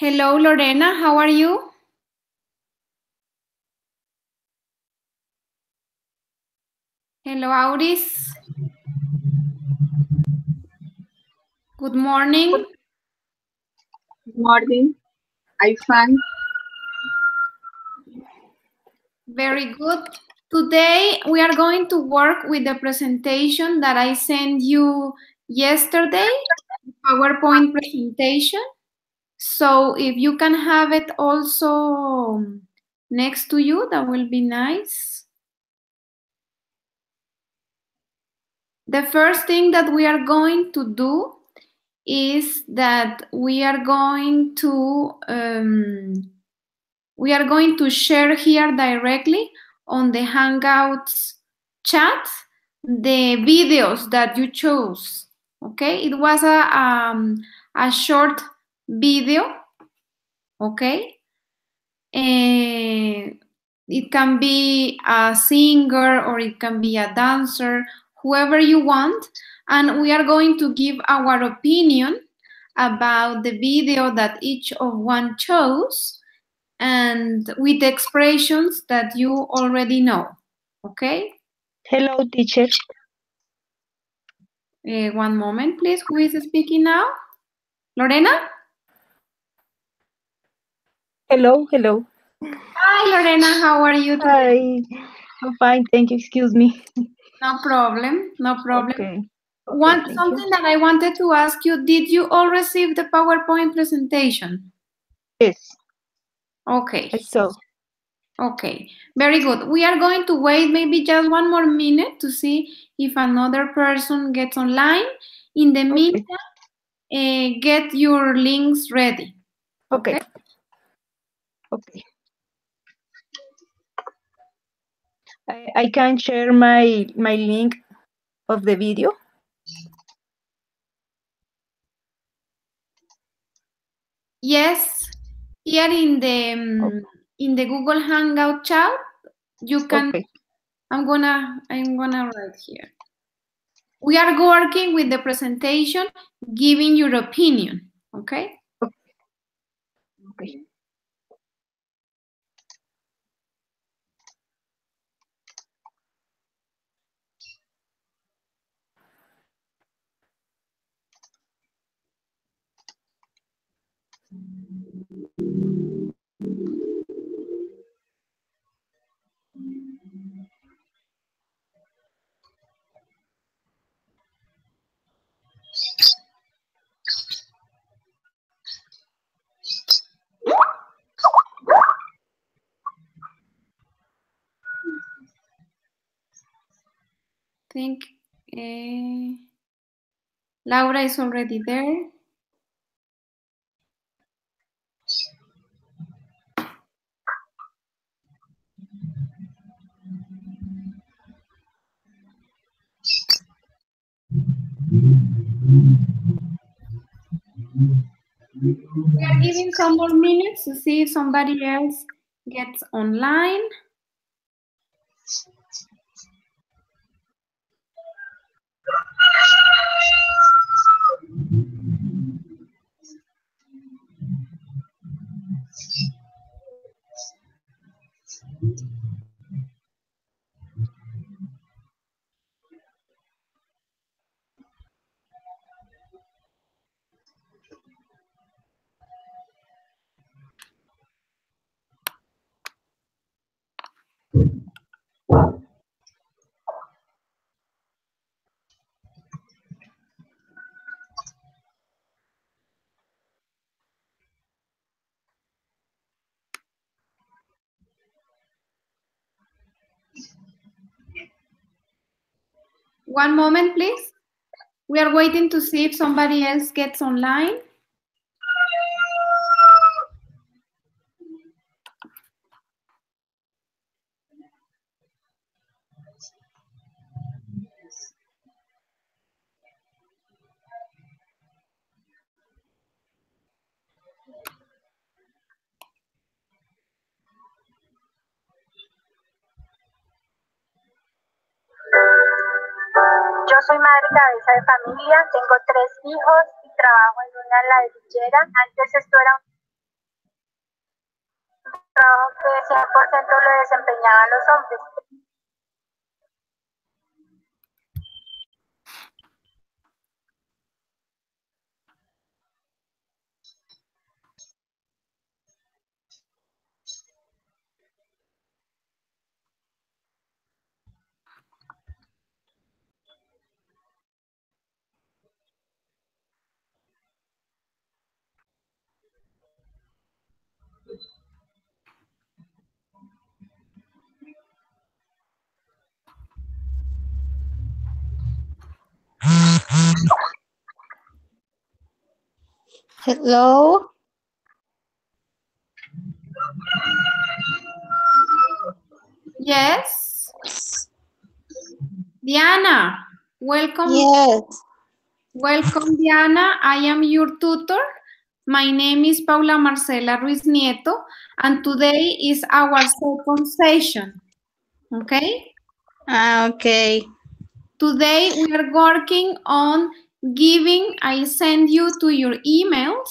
Hello, Lorena. How are you? Hello, Auris. Good morning. Good morning. I'm fine. Very good. Today, we are going to work with the presentation that I sent you yesterday, PowerPoint presentation. So if you can have it also next to you, that will be nice. The first thing that we are going to do is that we are going to share here directly on the Hangouts chat the videos that you chose. Okay, it was a short video. Okay, it can be a singer or it can be a dancer, whoever you want, and we are going to give our opinion about the video that each of one chose and with expressions that you already know. Okay? Hello, teacher. One moment, please. Who is speaking now? Lorena? Hello. Hi, Lorena. How are you today? Hi. I'm fine, thank you. Excuse me. No problem. Okay. Something that I wanted to ask you, did you all receive the PowerPoint presentation? Yes. Okay. I saw. Okay, very good. We are going to wait maybe just 1 more minute to see if another person gets online. In the meantime, get your links ready. Okay. I can share my link of the video. Yes, here in the Google Hangout chat, you can. Okay. I'm gonna write here. We are working with the presentation, giving your opinion. Okay. Okay. I think Laura is already there. We are giving some more minutes to see if somebody else gets online. One moment, please. We are waiting to see if somebody else gets online. Yo soy madre cabeza de familia, tengo 3 hijos y trabajo en una ladrillera. Antes esto era trabajo que 100% lo desempeñaban los hombres. Hello. Yes. Diana, welcome. Yes. Welcome, Diana. I am your tutor. My name is Paula Marcela Ruiz Nieto, and today is our second session. Okay? Okay. Today we are working on giving, I send you to your emails.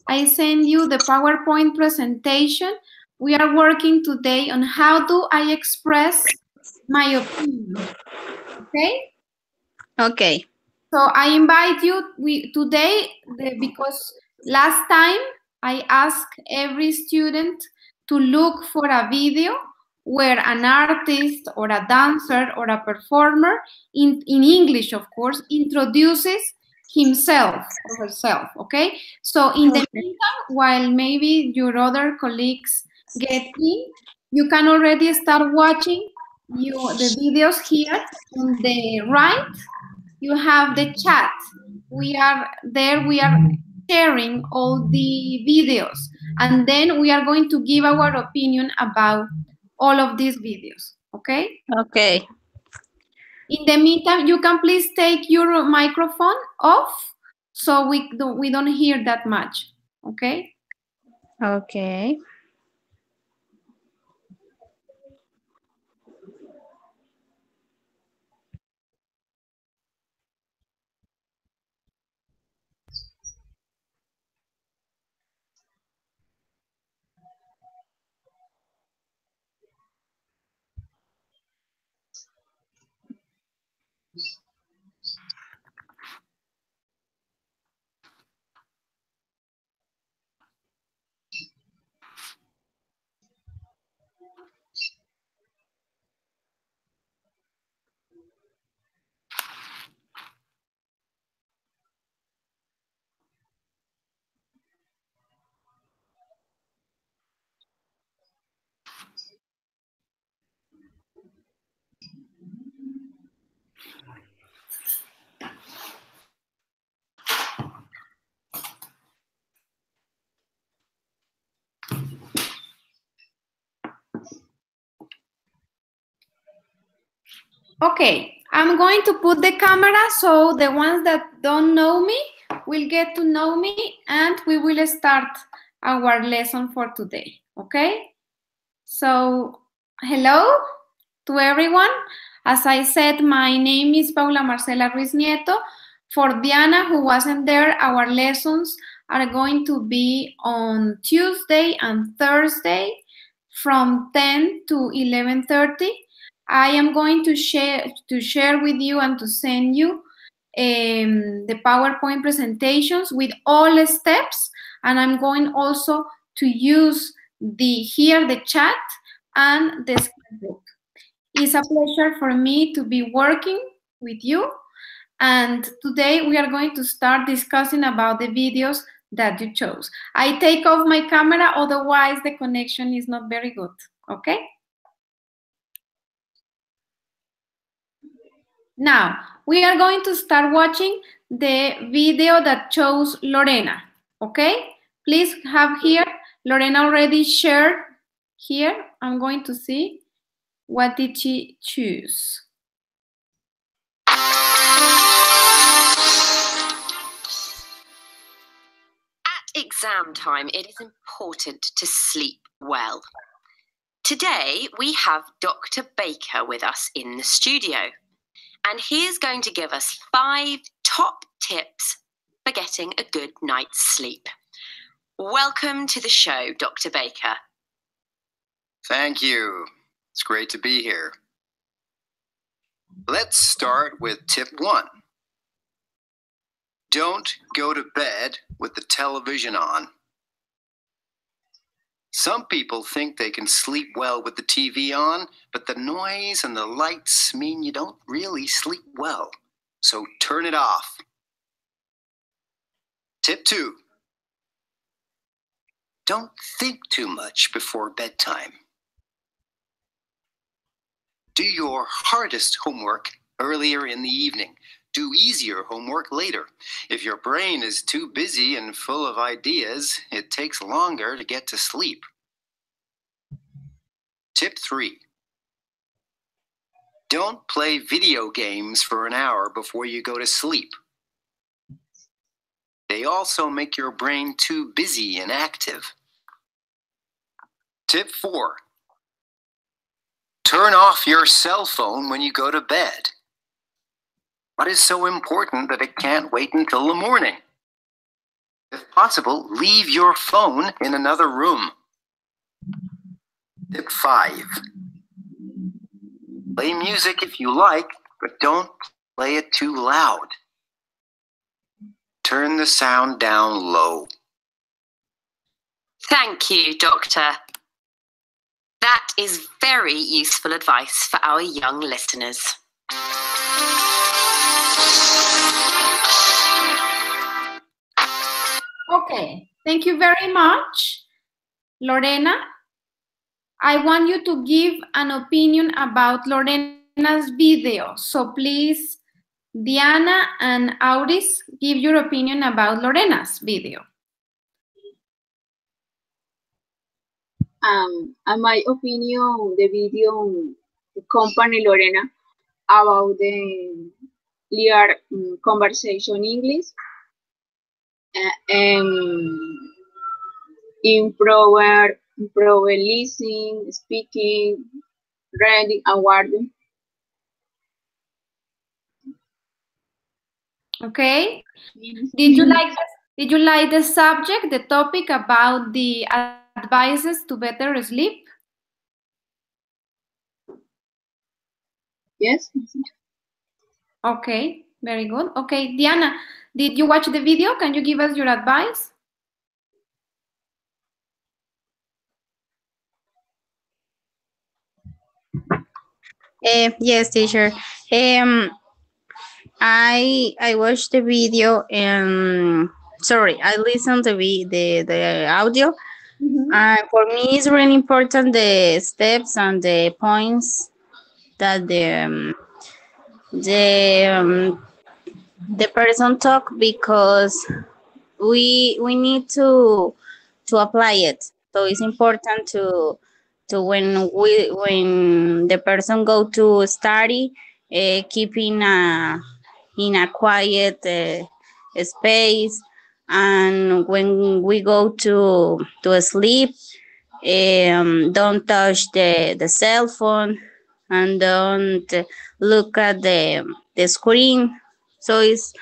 I send you the PowerPoint presentation. We are working today on how do I express my opinion. Okay? Okay. So I invite you today because last time I asked every student to look for a video where an artist or a dancer or a performer, in English of course, introduces himself or herself, okay? So in the meantime, while maybe your other colleagues get in, you can already start watching the videos here on the right. You have the chat. We are there, we are sharing all the videos, and then we are going to give our opinion about all of these videos, okay? Okay. In the meantime, you can please take your microphone off so we don't hear that much, okay? Okay. Okay, I'm going to put the camera so the ones that don't know me will get to know me, and we will start our lesson for today, okay? So, hello to everyone. As I said, my name is Paula Marcela Ruiz Nieto. For Diana, who wasn't there, our lessons are going to be on Tuesday and Thursday from 10 to 11:30. I am going to share with you and to send you the PowerPoint presentations with all the steps, and I'm going also to use the chat and the sketchbook. It's a pleasure for me to be working with you, and today we are going to start discussing about the videos that you chose. I take off my camera, otherwise the connection is not very good, okay? Now, we are going to start watching the video that shows Lorena, okay? Please have here, Lorena already shared here. I'm going to see what did she choose. At exam time, it is important to sleep well. Today, we have Dr. Baker with us in the studio, and he is going to give us 5 top tips for getting a good night's sleep. Welcome to the show, Dr. Baker. Thank you. It's great to be here. Let's start with tip 1. Don't go to bed with the television on. Some people think they can sleep well with the TV on, but the noise and the lights mean you don't really sleep well. So turn it off. Tip 2. Don't think too much before bedtime. Do your hardest homework earlier in the evening. Do easier homework later. If your brain is too busy and full of ideas, it takes longer to get to sleep. Tip 3. Don't play video games for an hour before you go to sleep. They also make your brain too busy and active. Tip 4. Turn off your cell phone when you go to bed. What is so important that it can't wait until the morning? If possible, leave your phone in another room. Tip 5. Play music if you like, but don't play it too loud. Turn the sound down low. Thank you, Doctor. That is very useful advice for our young listeners. Okay, thank you very much, Lorena. I want you to give an opinion about Lorena's video. So please, Diana and Auris, give your opinion about Lorena's video. In my opinion, the video company Lorena about the clear conversation English improve listening, speaking, reading, and writing. Okay. Did you like the subject, the topic about the advices to better sleep? Yes. Okay, very good. Okay, Diana, did you watch the video? Can you give us your advice? Yes, teacher. I watched the video and I listened to the audio. For me, it's really important the steps and the points that the person talk, because we need to apply it. So it's important to when the person go to study, keeping in a quiet space, and when we go to sleep, don't touch the cell phone, and don't look at the screen. So it's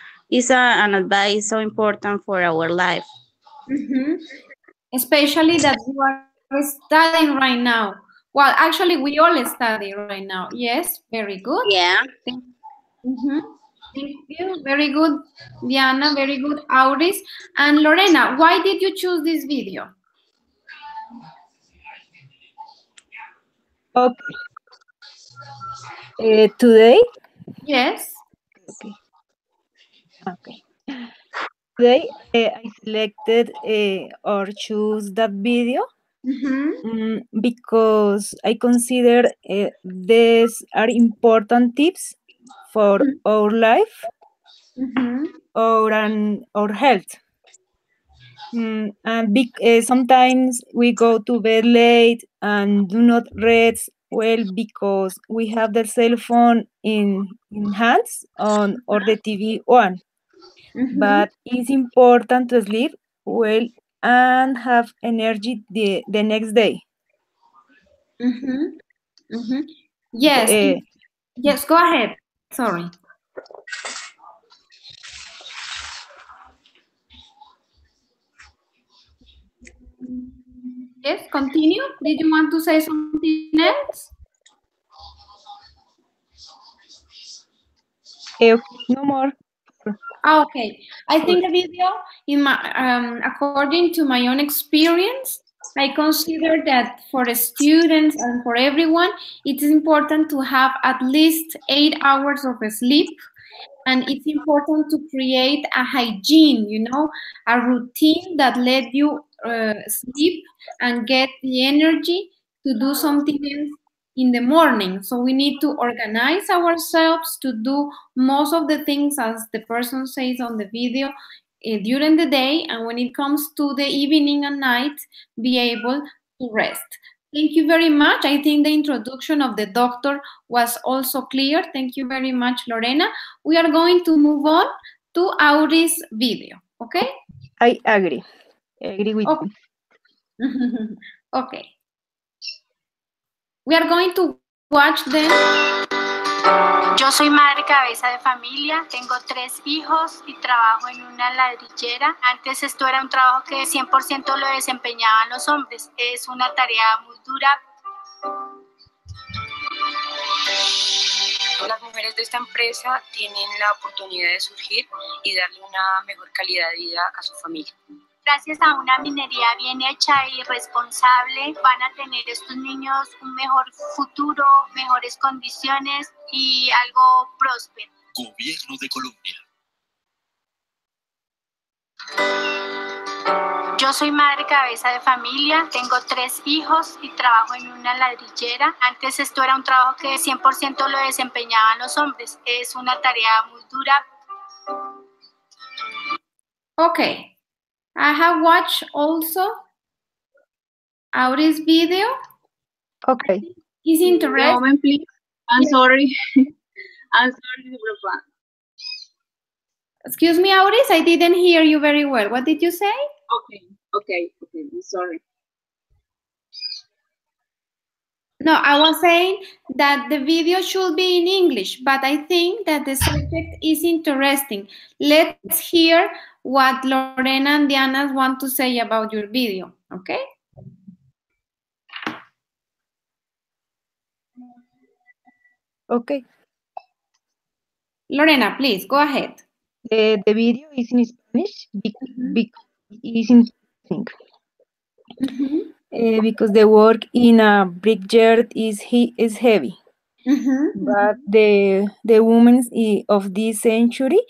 an advice so important for our life. Especially that you are studying right now. Well, actually, we all study right now. Yes, very good. Yeah. Thank you. Very good, Diana. Very good, Auris. And Lorena, why did you choose this video? Okay. Today? Yes. Okay. Today, I selected or choose that video because I consider these are important tips for our life or our health. And sometimes we go to bed late and do not rest well because we have the cell phone in hands or the TV on. But it's important to sleep well and have energy the next day. Yes. Yes, go ahead. Sorry. Yes, continue. Did you want to say something else? No more. Okay, I think the video, in my, according to my own experience, I consider that for the students and for everyone, it is important to have at least 8 hours of sleep. And it's important to create a hygiene, a routine that let you sleep and get the energy to do something else in the morning. So we need to organize ourselves to do most of the things as the person says on the video during the day, and when it comes to the evening and night, be able to rest. Thank you very much. I think the introduction of the doctor was also clear. Thank you very much, Lorena. We are going to move on to Auri's video, okay? I agree. I agree with you. Okay. We are going to watch them. Yo soy madre cabeza de familia, tengo 3 hijos y trabajo en una ladrillera. Antes esto era un trabajo que 100% lo desempeñaban los hombres. Es una tarea muy dura. Las mujeres de esta empresa tienen la oportunidad de surgir y darle una mejor calidad de vida a su familia. Gracias a una minería bien hecha y responsable, van a tener estos niños un mejor futuro, mejores condiciones y algo próspero. Gobierno de Colombia. Yo soy madre cabeza de familia, tengo 3 hijos y trabajo en una ladrillera. Antes esto era un trabajo que 100% lo desempeñaban los hombres. Es una tarea muy dura. Okay. I have watched also Auri's video. Okay. It's interesting. Moment, please. I'm sorry. I'm sorry, Papa. Excuse me, Auris, I didn't hear you very well. What did you say? Okay. I'm sorry. No, I was saying that the video should be in English, but I think that the subject is interesting. Let's hear what Lorena and Diana want to say about your video, okay? Okay. Lorena, please, go ahead. The video is in Spanish because it's interesting. Because the work in a brickyard is heavy. But the women of this century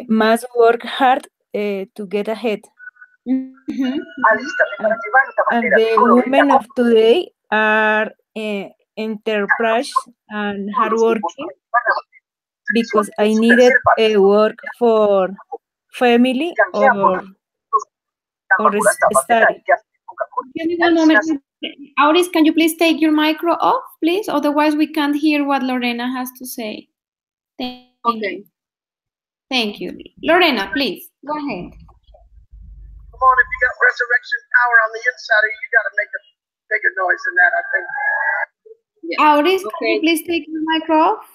must work hard to get ahead. And the women of today are enterprise and hardworking because I needed a work for family or study. Give me one moment. Auris, can you please take your micro off, please? Otherwise, we can't hear what Lorena has to say. Thank you. Thank you. Lorena, please, go ahead. Come on, if you got resurrection power on the inside of you, you got to make a bigger noise than that, I think. Yeah. Auris, can you please take your micro off?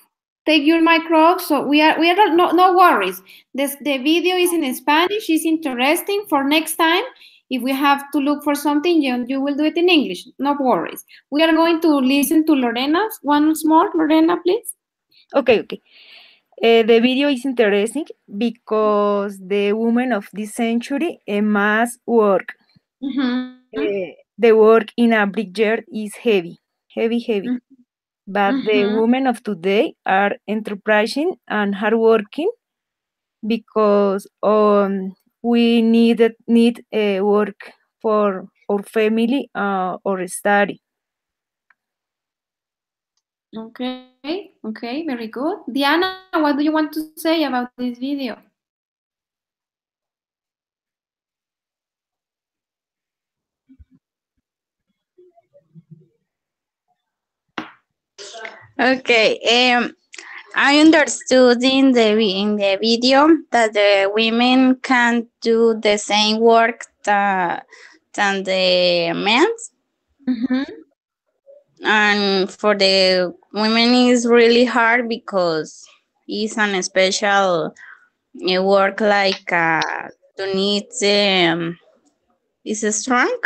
Take your micro off. So we are no worries. The video is in Spanish. It's interesting. For next time, if we have to look for something, you will do it in English. No worries. We are going to listen to Lorena once more. Lorena, please. Okay. The video is interesting because the women of this century must work. The work in a brickyard is heavy. But the women of today are enterprising and hardworking because we need work for our family or study. Okay, very good. Diana, what do you want to say about this video? Okay, I understood in the video that the women can't do the same work than the men. And for the women is really hard because it's an special work like to need is strong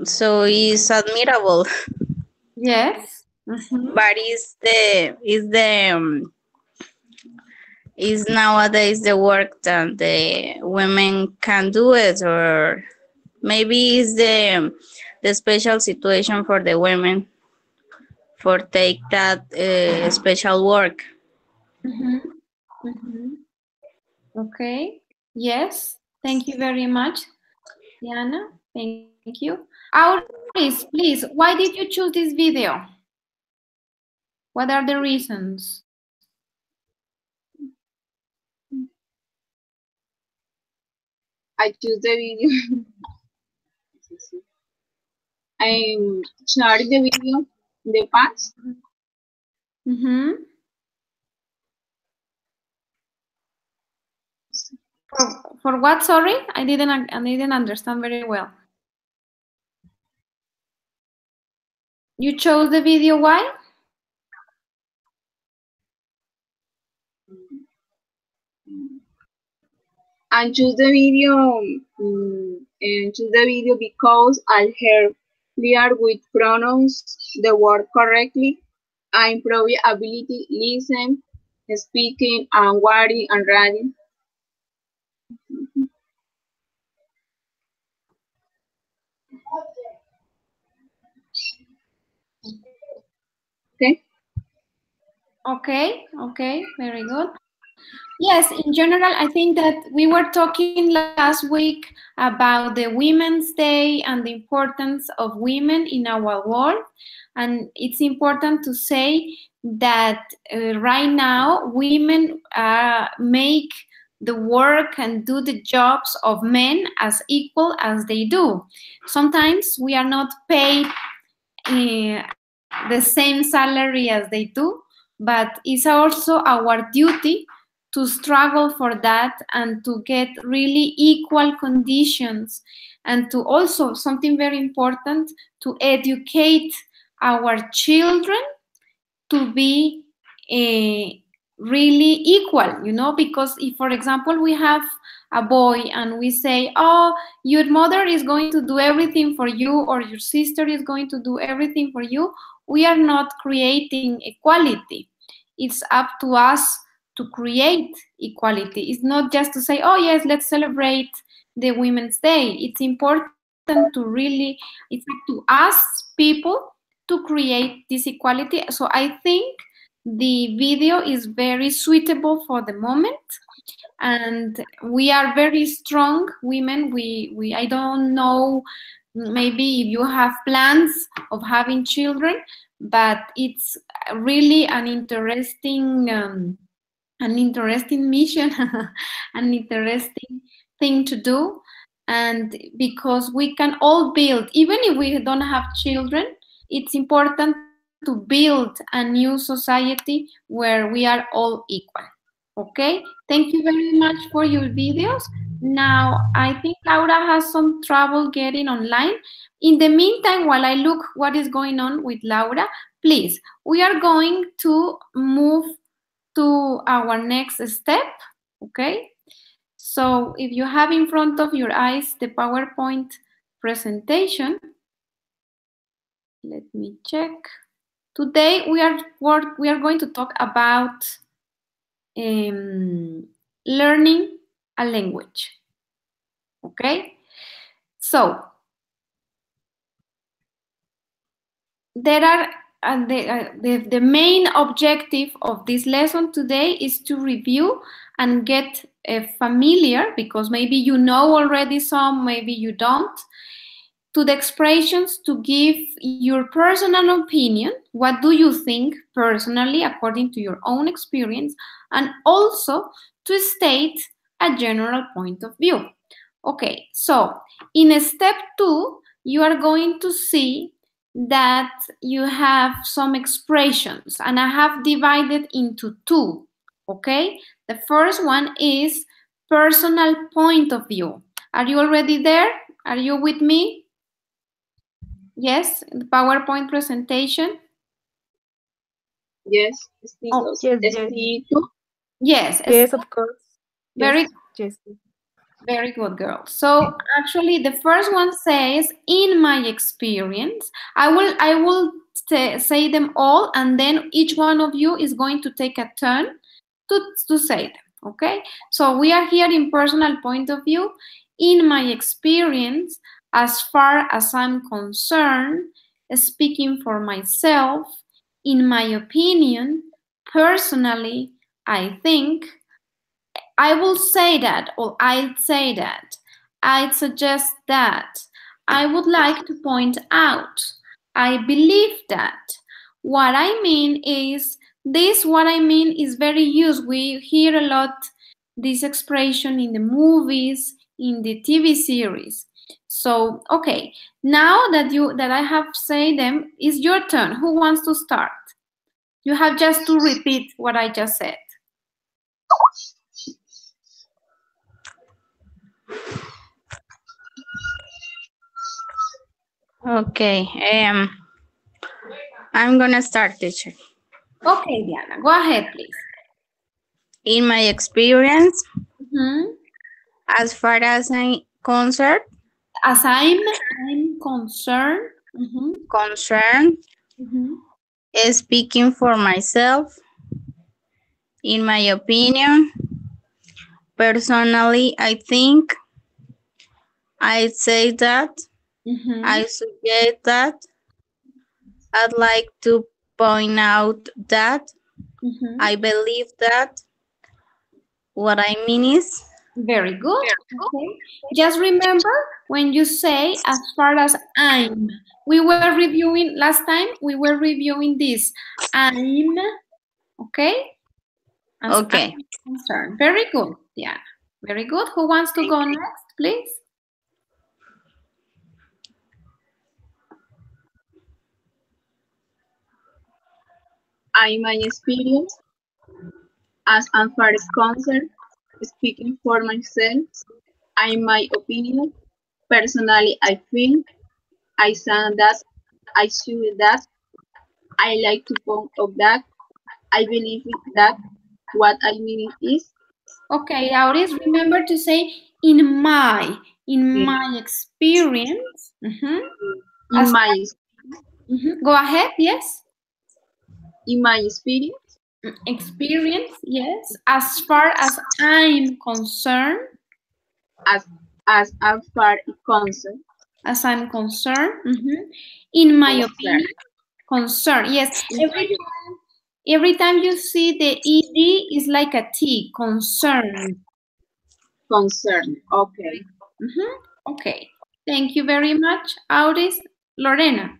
So it's admirable. Yes. But is nowadays the work that the women can do it, or maybe is the special situation for the women for take that special work. Okay. Yes. Thank you very much, Diana. Thank you. Auris, please, why did you choose this video? What are the reasons? I choose the video. I shared the video in the past. For what? Sorry, I didn't understand very well. You chose the video. Why? And choose the video. And choose the video because I heard clear with pronouns the word correctly. I improve ability listen, speaking, and writing and writing. Okay, very good. Yes, in general, I think that we were talking last week about the Women's Day and the importance of women in our world. And it's important to say that right now, women make the work and do the jobs of men as equal as they do. Sometimes we are not paid the same salary as they do, but it's also our duty to struggle for that and to get really equal conditions, and to also, something very important, to educate our children to be really equal, because if, for example, we have a boy and we say, oh, your mother is going to do everything for you, or your sister is going to do everything for you, we are not creating equality. It's up to us to create equality. It's not just to say, oh yes, let's celebrate the Women's Day. It's important to really, it's up to us people to create this equality. So I think the video is very suitable for the moment, and we are very strong women. We I don't know, maybe if you have plans of having children, but it's really an interesting mission, an interesting thing to do. And because we can all build, even if we don't have children, it's important to build a new society where we are all equal. Okay, thank you very much for your videos. Now, I think Laura has some trouble getting online. In the meantime, while I look what is going on with Laura, please, we are going to move to our next step, okay? So if you have in front of your eyes the PowerPoint presentation, let me check. Today we are going to talk about learning a language, okay? So there are the main objective of this lesson today is to review and get familiar, because maybe you know already some, maybe you don't, to the expressions, to give your personal opinion. What do you think personally according to your own experience, and also to state a general point of view. Okay, so in step 2, you are going to see that you have some expressions, and I have divided into 2, okay? The first one is personal point of view. Are you already there? Are you with me? Yes, the PowerPoint presentation? Yes. Yes, Yes, yes, of course. very Yes. Very good, girl. So actually, the first one says, "In my experience." I will say them all, and then each one of you is going to take a turn to say them. Okay. So we are here in personal point of view. In my experience, as far as I'm concerned, speaking for myself, in my opinion, personally, I think. I will say that, or I'd say that. I'd suggest that. I would like to point out. I believe that. What I mean is, what I mean is very used. We hear a lot this expression in the movies, in the TV series. So, okay, now that I have said them, it's your turn. Who wants to start? You have just to repeat what I just said. Okay. I'm gonna start, teacher. Okay, Diana, go ahead, please. In my experience, As far as I'm concerned, speaking for myself, in my opinion, personally, I think, I'd say that, I suggest that, I'd like to point out that, I believe that, what I mean is. Very good. Okay. Just remember when you say as far as I'm. We were reviewing last time. We were reviewing this. I'm. Okay. As Okay. I'm concerned. Very good. Yeah. Very good. Who wants to go next, please? In my experience, as far as concerned, speaking for myself, in my opinion, personally, I think, I said that, I should that, I like to point of that, I believe that, what I mean is. Okay, Auris, remember to say in my experience. Go ahead, yes. In my experience. Experience, yes. As far as I'm concerned. As far as concerned. As I'm concerned. In my opinion. Concern, yes. Every time you see the ED is like a T, concern. Concern, okay. Okay, thank you very much, Auris. Lorena.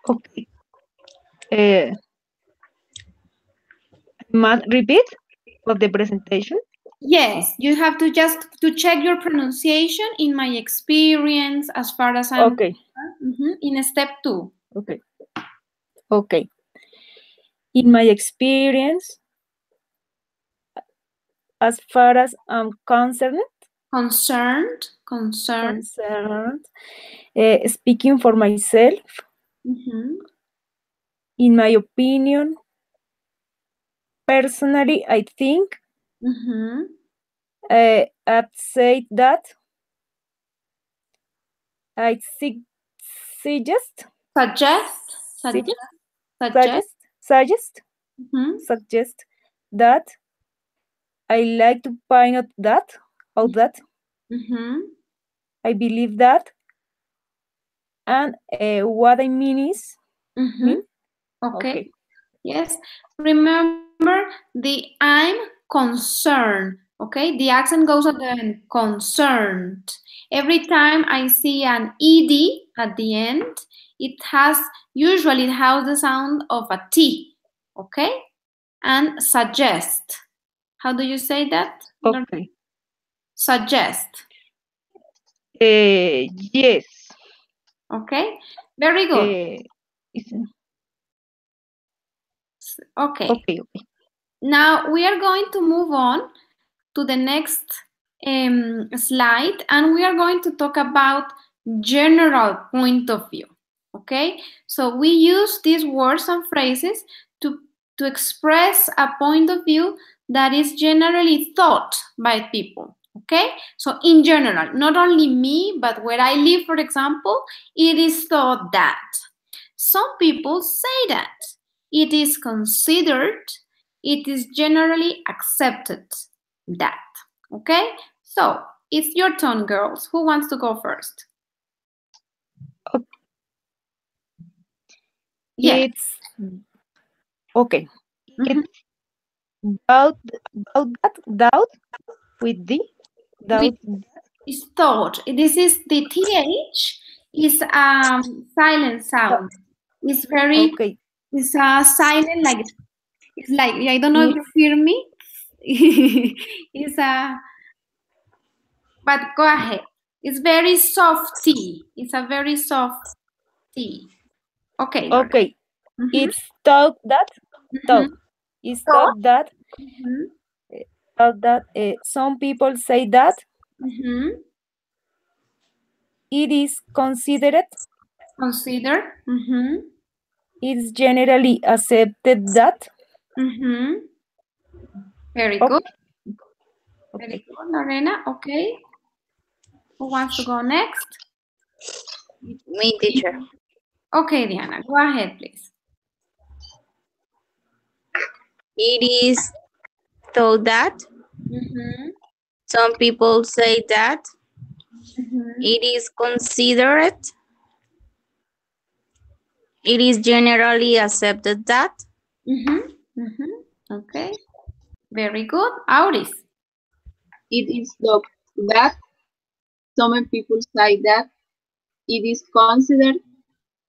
Okay. Must repeat of the presentation? Yes, you have to just to check your pronunciation. In my experience, as far as I'm okay. In step 2. Okay. Okay. In my experience, as far as I'm concerned. Speaking for myself. In my opinion, personally, I think. I'd say that. I suggest that I like to point out that I believe that, and what I mean is okay. Yes, remember the I'm concerned. Okay, the accent goes at the end, concerned. Every time I see an ED at the end, it usually has the sound of a T. Okay, and suggest. How do you say that? Okay. Suggest. Yes. Okay, very good. Okay. Now we are going to move on to the next slide, and we are going to talk about general point of view. Okay, so we use these words and phrases to express a point of view that is generally thought by people. Okay, so in general, not only me, but where I live, for example, it is thought that. Some people say that. It is considered, it is generally accepted that. Okay, so it's your turn, girls. Who wants to go first? Yes. It's okay. It's doubt with the doubt. Is thought. This is the TH is silent sound. It's very okay. It's silent, like it's like I don't know if you hear me. It's a but go ahead. It's very soft T. It's a very soft T. Okay. Okay. It's thought that It's thought that some people say that it is considered. It's generally accepted that. Very good. Very good, Lorena. Okay. Who wants to go next? Me, teacher. Okay, Diana, go ahead, please. It is thought that. Some people say that. It is considered. It is generally accepted that. Okay. Very good. Auris. It is thought that. Some people say that. It is considered.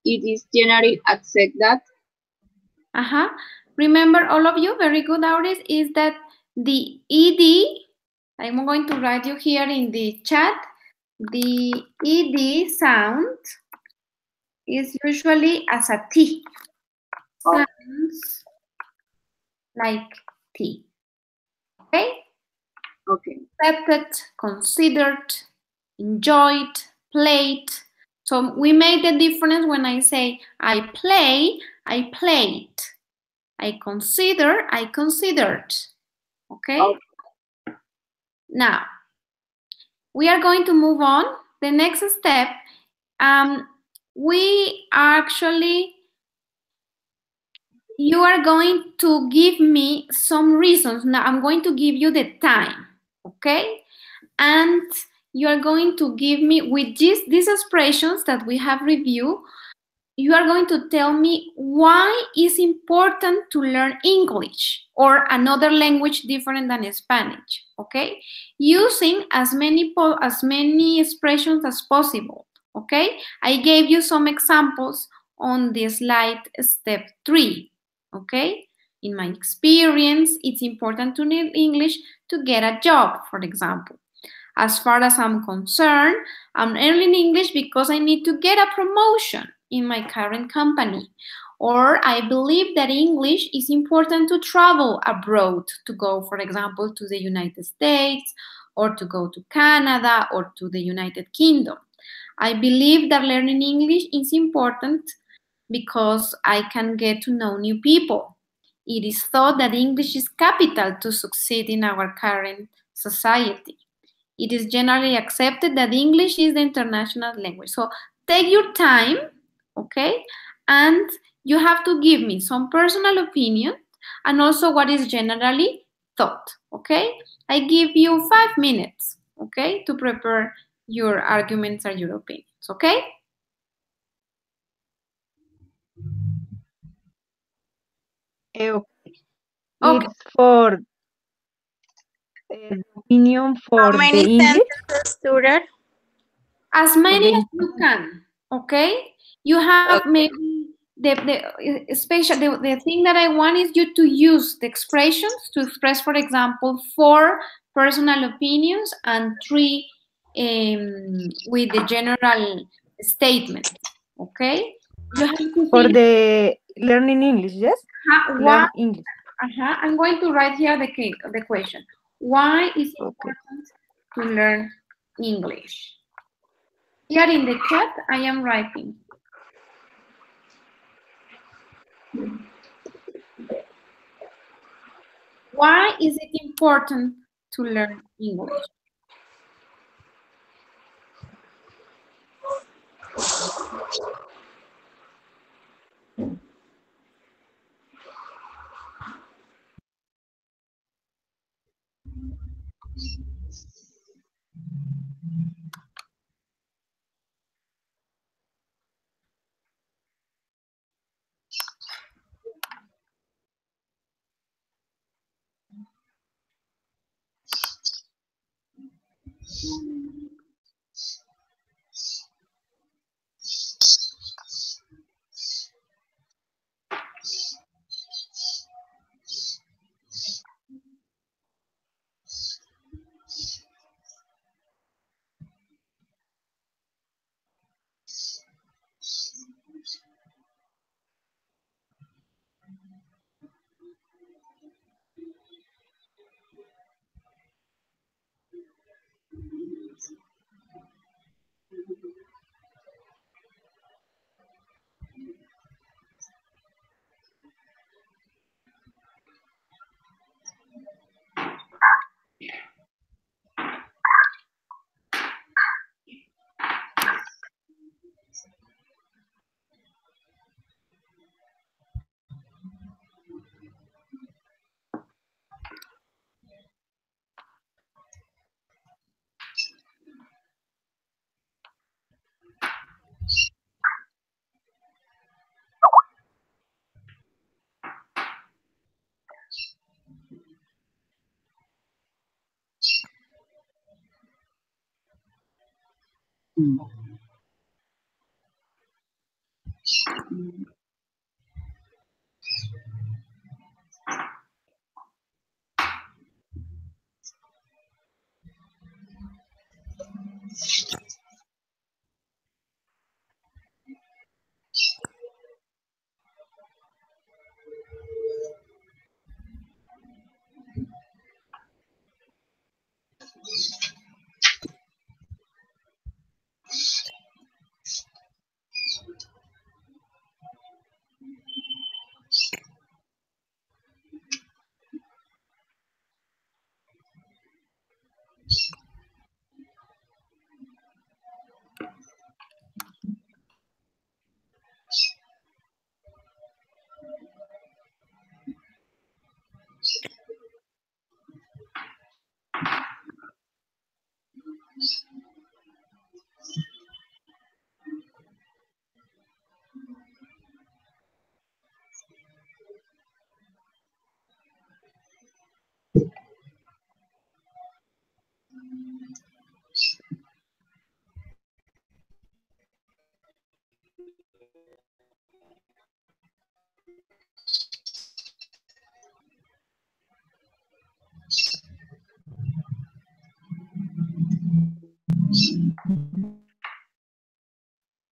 It is generally accepted that. Remember, all of you, very good, Auris, is that the ED, I'm going to write you here in the chat, the ED sound is usually as a T. Sounds like T. Okay? Okay. Accepted, considered, enjoyed, played. So we made the difference when I say I play, I played. I consider, I considered. Okay? Now, we are going to move on. The next step, you are going to give me some reasons. Now, I'm going to give you the time, okay? And you are going to give me, with these expressions that we have reviewed, you are going to tell me why it's important to learn English or another language different than Spanish, okay? Using as many expressions as possible, okay? I gave you some examples on the slide step 3, okay? In my experience, it's important to learn English to get a job, for example. As far as I'm concerned, I'm learning English because I need to get a promotion in my current company. Or I believe that English is important to travel abroad, to go, for example, to the United States, or to go to Canada, or to the United Kingdom. I believe that learning English is important because I can get to know new people. It is thought that English is capital to succeed in our current society. It is generally accepted that English is the international language. So take your time, okay? And you have to give me some personal opinion and also what is generally thought, okay? I give you 5 minutes, okay, to prepare your arguments or your opinions, okay? It's for opinion for How many the English? sentences, tutor? As many as you can, okay? You have maybe the thing that I want is you to use the expressions to express, for example, 4 personal opinions and 3 with the general statement, okay? You have to for think, the learning English, yes? Learn English. I'm going to write here the question. Why is it important to learn English? Here in the chat, I am writing. Why is it important to learn English?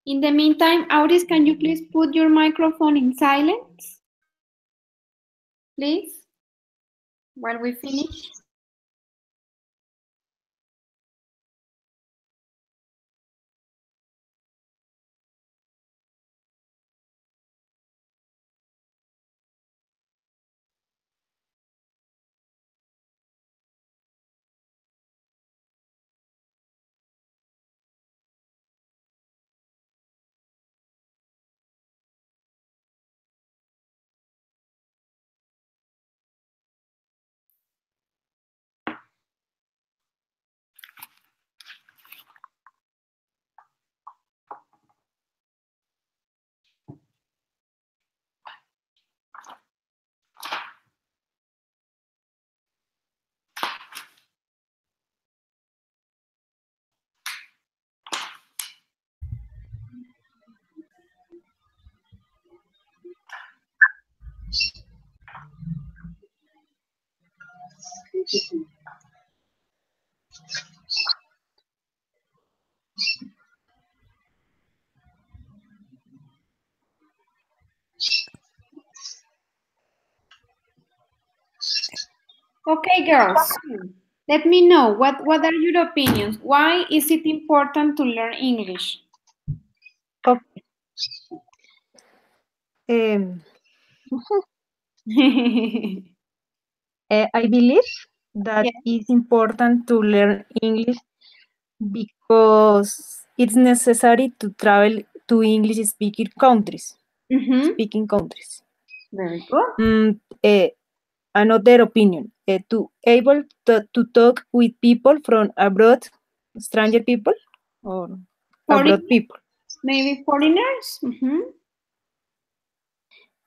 In the meantime, Auris, can you please put your microphone in silence? Please, while we finish. Okay, girls, let me know what are your opinions. Why is it important to learn English? Okay. I believe that it's important to learn English because it's necessary to travel to English-speaking countries. Speaking countries. Very good. Another opinion, to able to talk with people from abroad, stranger people or abroad people. Maybe foreigners.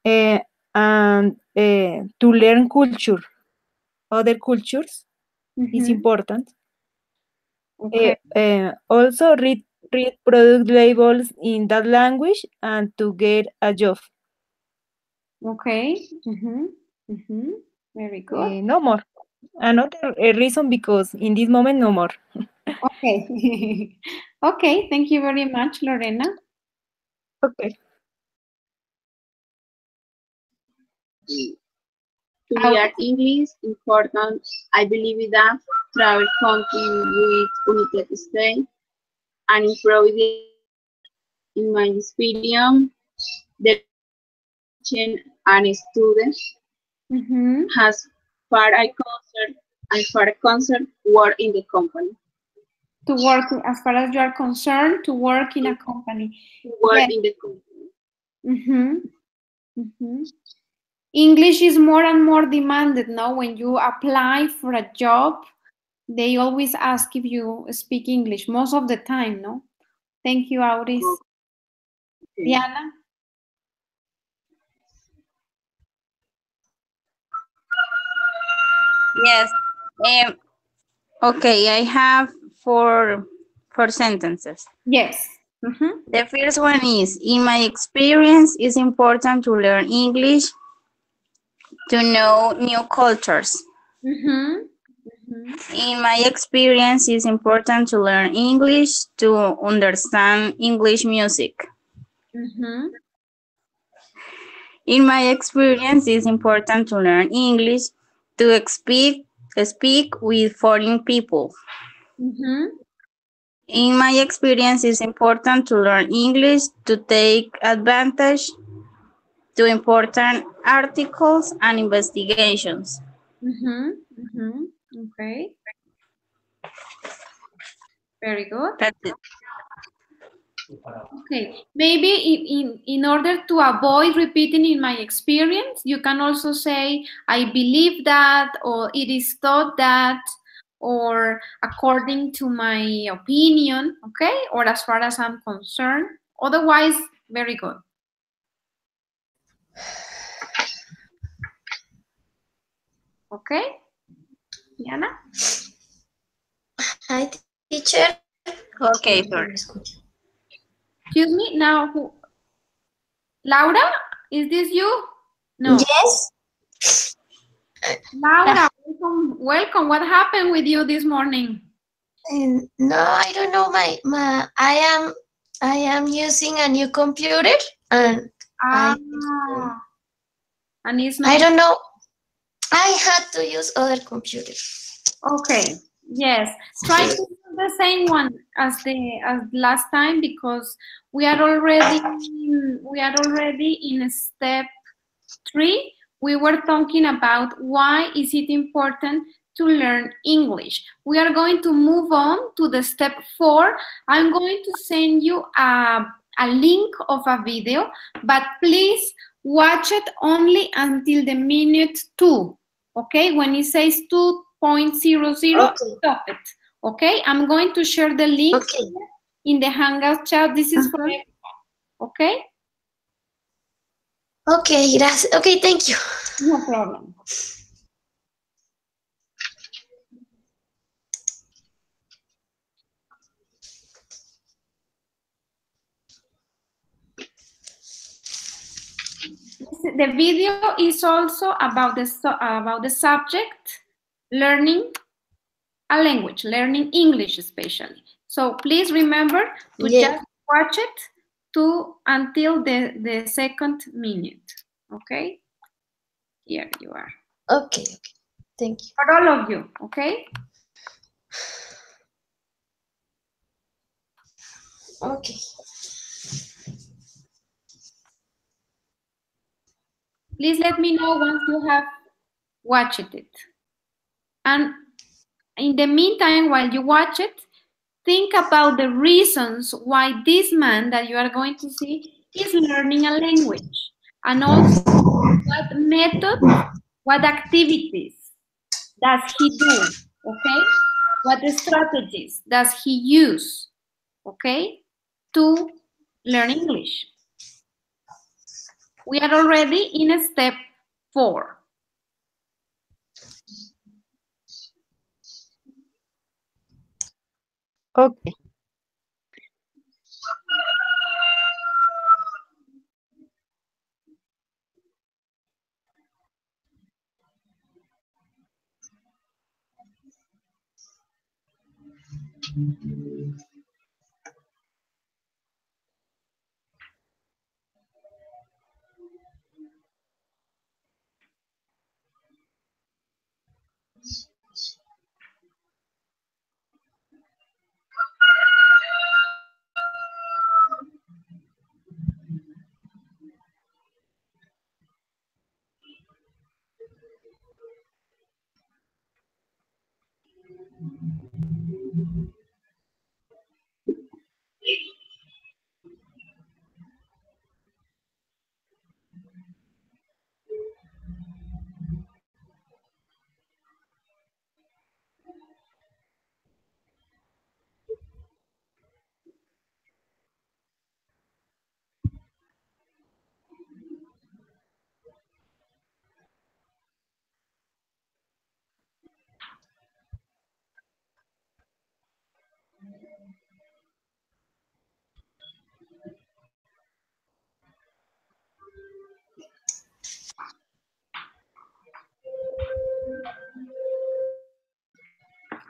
And to learn culture, other cultures is important. Okay. Also read product labels in that language and to get a job. Okay. Very good. No more. Another reason because in this moment no more. Okay. Okay. Thank you very much, Lorena. Okay. To learn English important, I believe that travel country with United States and improve in my experience, the and students has far I concern work in the company. To work, as far as you are concerned, to work in a company. To work in the company. English is more and more demanded now. When you apply for a job, they always ask if you speak English most of the time, no? Thank you, Auris. Okay. Diana? Yes. Okay, I have four sentences. Yes. The first one is, in my experience, it's important to learn English to know new cultures. In my experience, it's important to learn English to understand English music. In my experience, it's important to learn English to speak with foreign people. In my experience, it's important to learn English to take advantage to important articles and investigations. Okay. Very good. That's it. Okay, maybe in order to avoid repeating in my experience, you can also say, I believe that, or it is thought that, or according to my opinion, okay? Or as far as I'm concerned. Otherwise, very good. Okay? Diana? Hi, teacher. Okay, sorry. Excuse me, now who? Laura, is this you? No. Yes. Laura, welcome. What happened with you this morning? No, I don't know. I am using a new computer and and it's not. I don't know. I had to use other computer. Okay. Yes. Try to use the same one as last time, because we are already in step 3. We were talking about why is it important to learn English. We are going to move on to the step 4. I'm going to send you a link of a video, but please watch it only until the minute 2. Okay? When it says 2.00, stop it. Okay? I'm going to share the link in the Hangout chat. This is for everyone. Okay? Okay, gracias. Okay, thank you. No problem. The video is also about the subject, learning a language, learning English especially. So please remember to just watch it until the second minute. Okay? Here you are. Okay. Thank you. For all of you, okay? Okay. Please let me know once you have watched it. And in the meantime, while you watch it, think about the reasons why this man that you are going to see is learning a language. And also, what methods, what activities does he do, okay? What strategies does he use, okay, to learn English? We are already in step 4. Okay.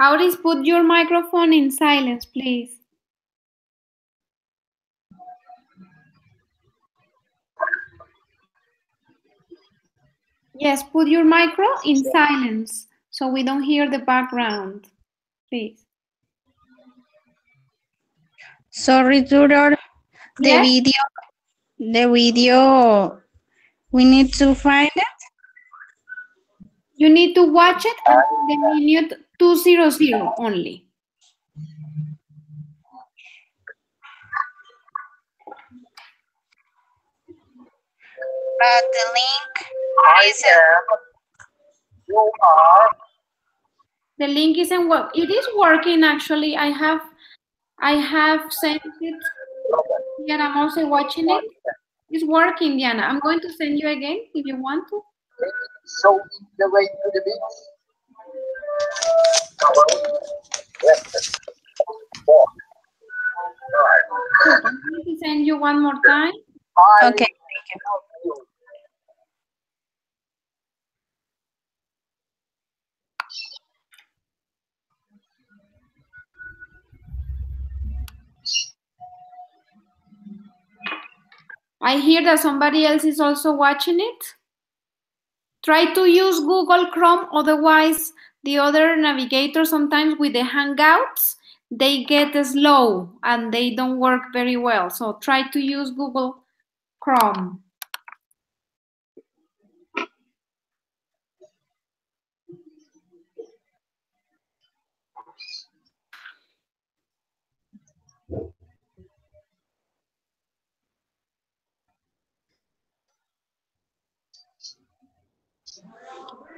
Auris, put your microphone in silence, please. Yes, put your micro in silence so we don't hear the background, please. Sorry, tutor. Yes? The video, we need to find it. You need to watch it at the minute 200 only. But the link is The link isn't work. It is working actually. I have sent it. Diana, I'm also watching it. It's working, Diana. I'm going to send you again if you want to. So the way to the beach. I'm going to send you one more time. okay. Thank you. I hear that somebody else is also watching it. Try to use Google Chrome, otherwise the other navigator sometimes with the Hangouts, they get slow and they don't work very well. So try to use Google Chrome.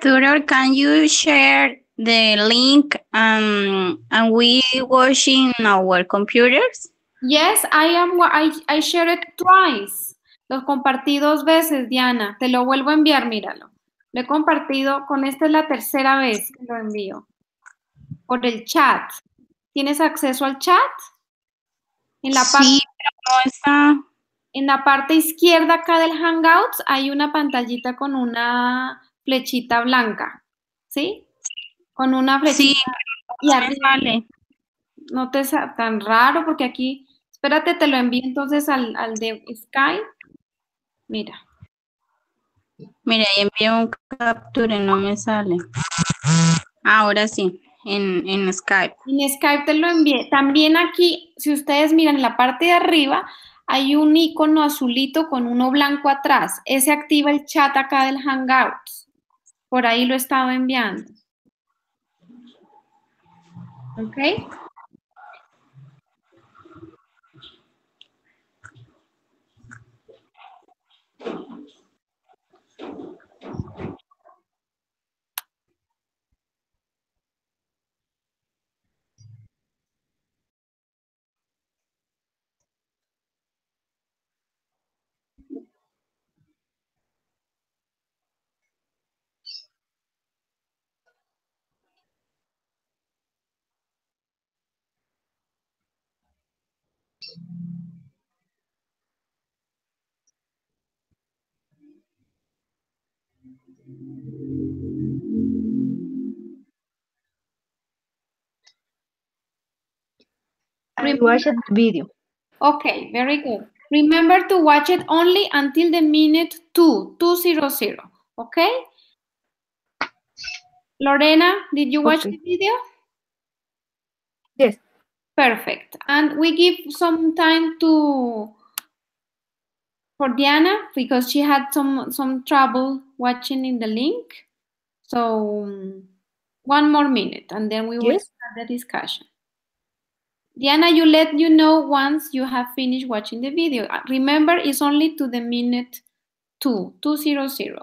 Tutor, can you share the link and we watching our computers? Yes, I shared it twice. Lo compartí 2 veces, Diana. Te lo vuelvo a enviar, míralo. Lo he compartido, con esta es la tercera vez que lo envío. Por el chat. ¿Tienes acceso al chat? En la parte, Sí, pero no está. En la parte izquierda acá del Hangouts hay una pantallita con una flechita blanca. ¿Sí? Con una flechita. Sí, y no me arriba. sale. No te sea tan raro porque aquí, espérate, te lo envío entonces al de Skype. Mira. Mira, ahí envié un capture, no me sale. Ahora sí, en Skype. En Skype te lo envié. También aquí, si ustedes miran en la parte de arriba, hay un icono azulito con uno blanco atrás. Ese activa el chat acá del Hangouts. Por ahí lo estaba enviando. ¿Ok? I watched the video. Okay, very good. Remember to watch it only until the minute 200. Okay? Lorena, did you watch the video? Yes. Perfect. And we give some time for Diana because she had some trouble watching in the link. So 1 more minute and then we will start the discussion. Diana, let you know once you have finished watching the video. Remember, it's only to the minute 200.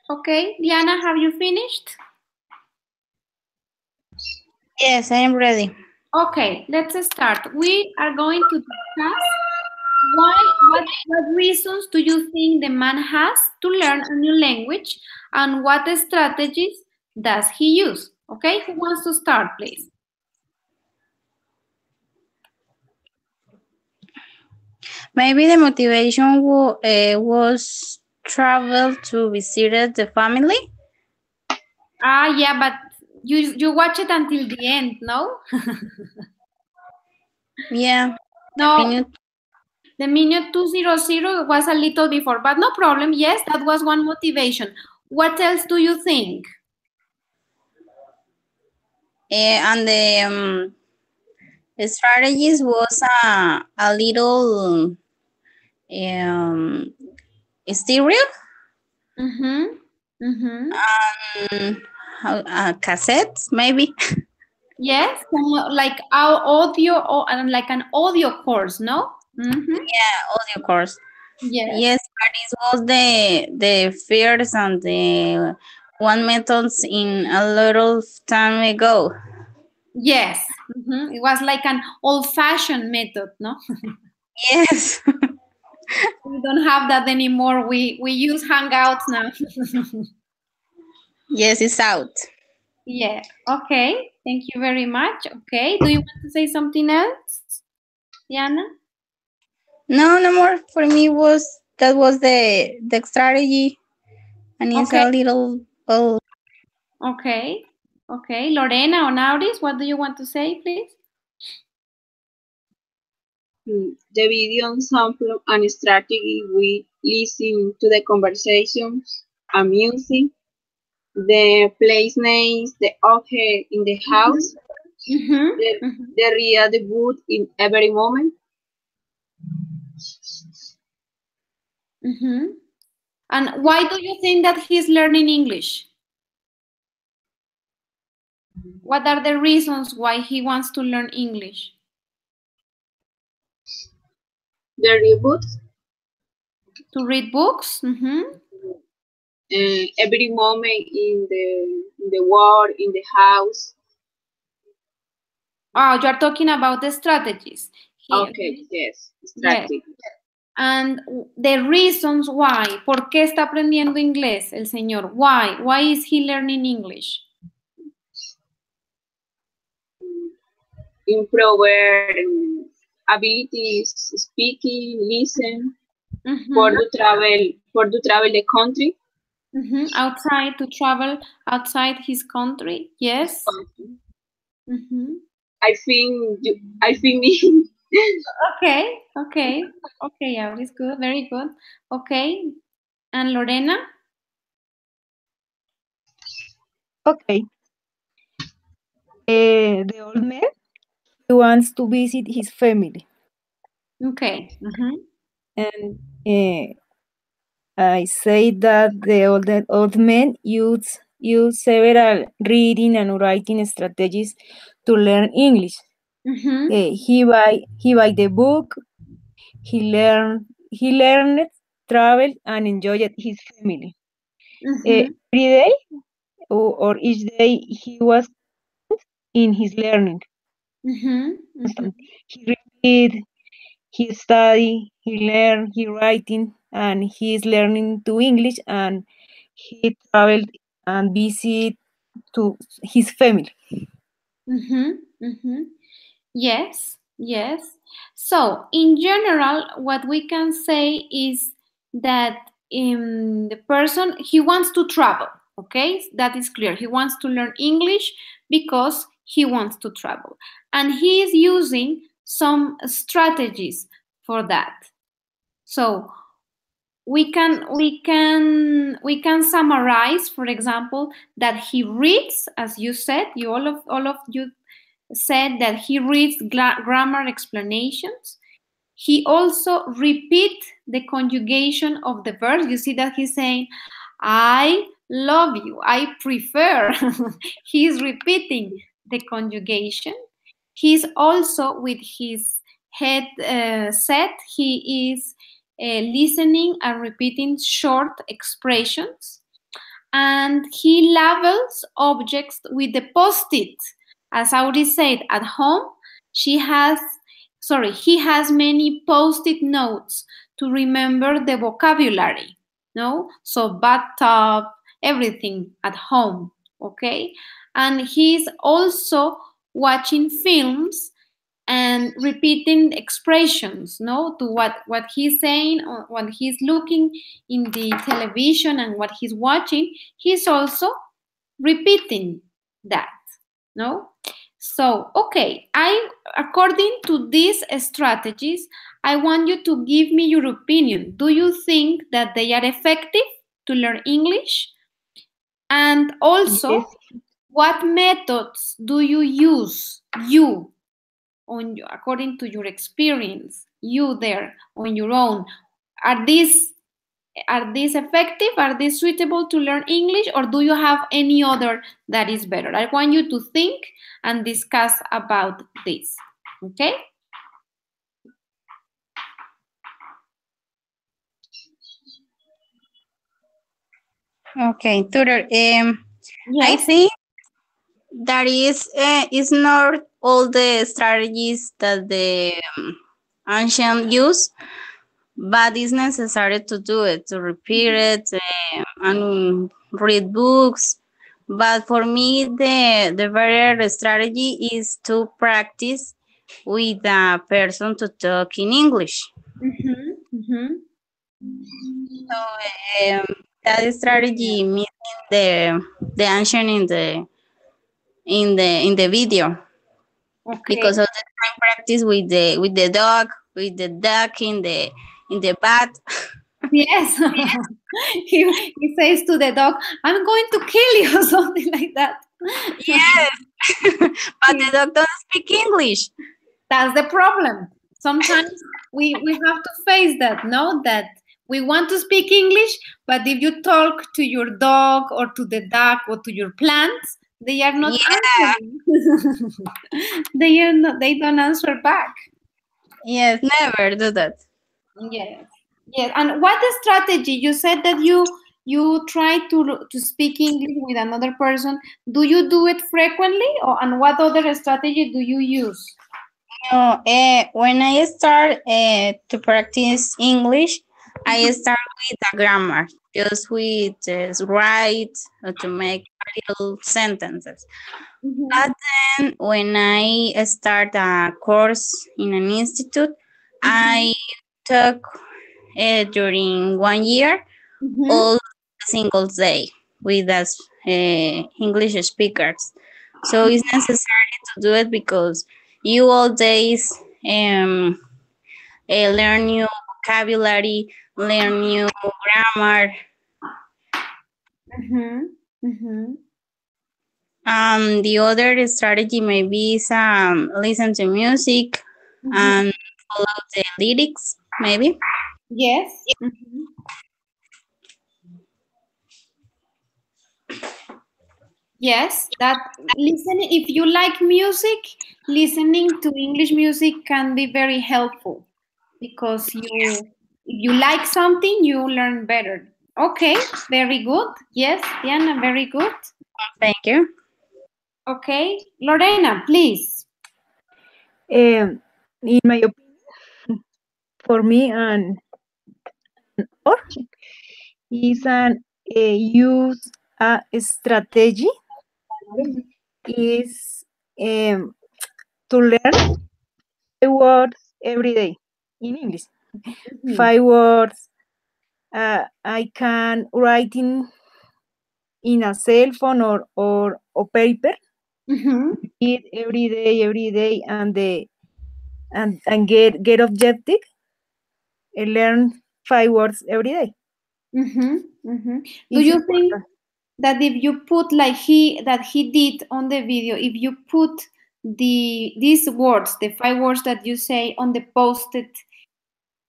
Okay, Diana, have you finished? Yes, I am ready. Okay, let's start. We are going to discuss what reasons do you think the man has to learn a new language and what strategies does he use? Okay, who wants to start, please? Maybe the motivation was travel to visit the family. Yeah, but you watch it until the end, no? Yeah. No. The minute 200 was a little before, but no problem. Yes, that was one motivation. What else do you think? And the strategies was a little stereo. Cassettes, maybe. Yes, like our audio like an audio course, no? Yeah, audio course. Yes, but it was the fears and the one methods in a little time ago. Yes, it was like an old-fashioned method, no? Yes. We don't have that anymore. We use Hangouts now. Yes, it's out. Yeah. Okay. Thank you very much. Okay. Do you want to say something else, Diana? No more. For me, that was the strategy, and it's a little. Okay. Okay. Lorena or Nauris, what do you want to say, please? The video sample and strategy, we listen to the conversations and music, the place names, the object in the house, the read the book in every moment. And why do you think that he's learning English? What are the reasons why he wants to learn English? The read books. To read books? Every moment in the world, in the house. Oh, you are talking about the strategies. Okay, yes, strategy. Yes. And the reasons why. ¿Por qué está aprendiendo inglés el señor? Why? Why is he learning English? Improve abilities, speaking, listen, for to travel the country. Outside, to travel outside his country. Yes. I think me. Okay, yeah, it's good, very good. Okay, and Lorena? Okay. The old man, he wants to visit his family. Okay. And I say that the old man use several reading and writing strategies to learn English. He buy the book. He learned, traveled, and enjoyed his family. Every day or each day he was in his learning. He read, he study, he learn, he writing, and he is learning to English, and he traveled and visit to his family. Yes. So, in general, what we can say is that the person, he wants to travel, okay? That is clear. He wants to learn English because he wants to travel. And he is using some strategies for that. So, we can summarize, for example, that he reads, as you said, all of you said that he reads grammar explanations. He also repeats the conjugation of the verbs. You see that he's saying, I love you, I prefer. He's repeating the conjugation. He's also, with his head set, he is listening and repeating short expressions. And he labels objects with the post-it. As Auri said, at home, he has many post-it notes to remember the vocabulary, no? So bathtub, everything at home, okay? And he's also watching films and repeating expressions, no, to what he's saying, or what he's looking in the television and what he's watching, he's also repeating that, no? So, okay, according to these strategies, I want you to give me your opinion. Do you think that they are effective to learn English? And also, yes. What methods do you use, according to your experience, you there on your own? Are these effective? Are these suitable to learn English, or do you have any other that is better? I want you to think and discuss about this. Okay? Okay, tutor. Yes. I think that is not all the strategies that the ancient use, but it's necessary to do it, to repeat it and read books. But for me, the better strategy is to practice with a person to talk in English. So that strategy missing the action in the video. Okay. Because of the time practice with the dog, with the duck in the bath. Yes. he says to the dog, I'm going to kill you, or something like that. Yes. But the dog doesn't speak English. That's the problem. Sometimes we have to face that, no? That we want to speak English, but if you talk to your dog or to the duck or to your plants, they are not answering. They don't answer back. Yes, never do that. Yes. And what the strategy? You said that you try to speak English with another person. Do you do it frequently, and what other strategy do you use? No, when I start to practice English, I start with the grammar, just with write or to make little sentences. But then when I start a course in an institute, I took during 1 year all single day with us English speakers. So it's necessary to do it because you all days learn new vocabulary, learn new grammar. The other strategy maybe is listen to music and follow the lyrics, maybe. Yes. Yes, that listening, if you like music, listening to English music can be very helpful because if you like something, you learn better. Okay, very good. Yes, Diana, very good. Thank you. Okay, Lorena, please. In my opinion, for me, and or is an use a strategy is to learn 5 words every day in English. 5 words I can write in a cell phone or paper. Read every day, and get objective and learn 5 words every day. Do you think that if you put like he did on the video, if you put these words, the 5 words that you say on the post-it,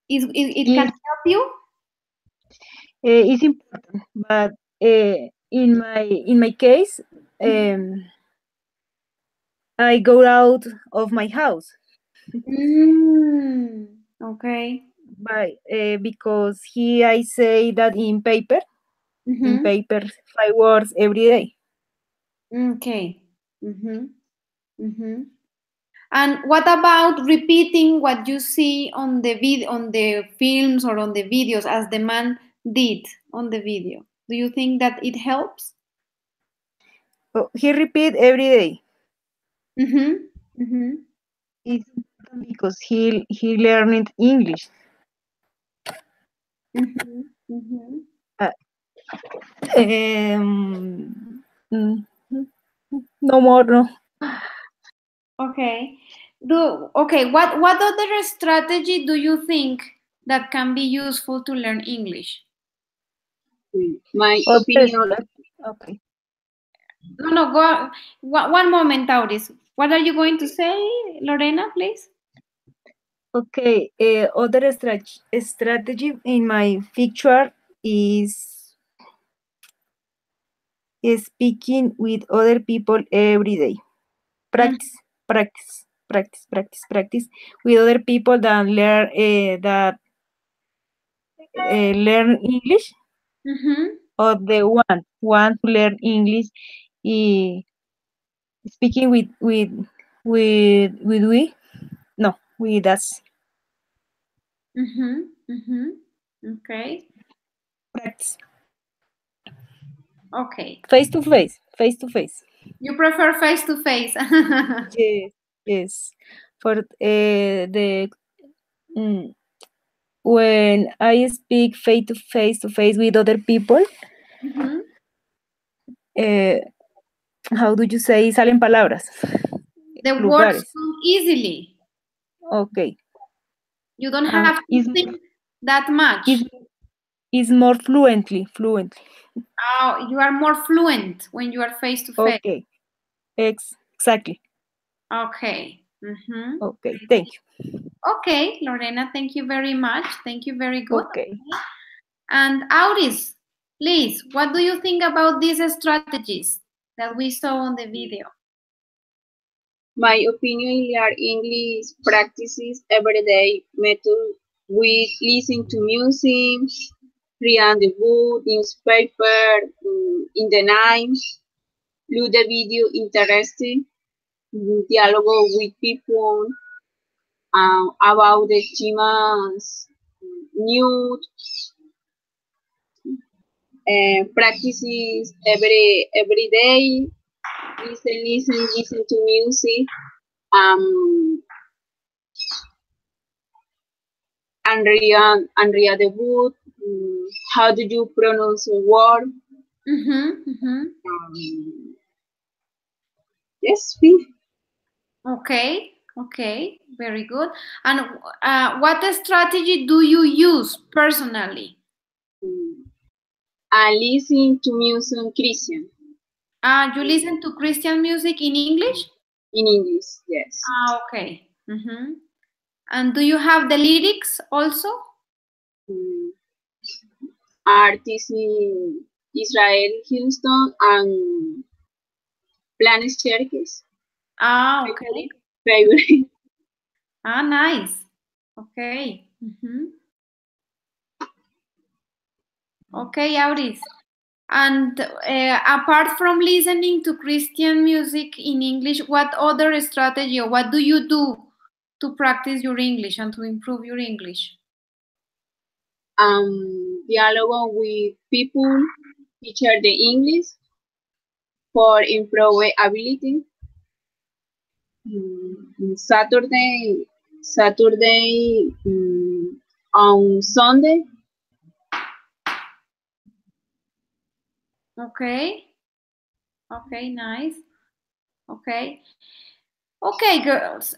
it can help you? It's important, but in my case, I go out of my house. Okay. Because here I say that in paper, 5 words every day. Okay. And what about repeating what you see on the on the films or on the videos as the man did on the video? Do you think that it helps? He repeat every day. It's important because he learned English. No more, no. Okay. What other strategy do you think that can be useful to learn English? My opinion. Okay. No, go. One moment, Auris. What are you going to say, Lorena, please? Okay. Other strategy in my picture is speaking with other people every day. Practice with other people that learn English, or the want to learn English. Speaking with us. Okay. Practice. Okay. Face to face. You prefer face to face? Yes. For when I speak face to face with other people, how do you say? Salen palabras. The words come easily. Okay. You don't have to think that much. Is more fluently. Oh, you are more fluent when you are face to face. Okay. Exactly. Okay. Okay. Thank you. Okay, Lorena, thank you very much. Thank you, very good. Okay. And Auris, please, what do you think about these strategies that we saw on the video? My opinion, learn English practices everyday method with listening to music, read the book, newspaper, in the night, look the video interesting, dialogue with people about the team's news, practices every day. Listen to music. Andrea the book. How do you pronounce a word? Yes, please. Okay, okay, very good. And what strategy do you use personally? I listen to music Christian. You listen to Christian music in English? In English, yes. Okay. And do you have the lyrics also? Artists in Israel, Houston, and Planet Cherkes. Okay. Favorite. Nice. Okay. Okay, Auris. And apart from listening to Christian music in English, what other strategy or what do you do to practice your English and to improve your English? Dialogue with people, teach the English for improve ability. Saturday, on Sunday. Okay. Okay, nice. Okay. Okay, girls.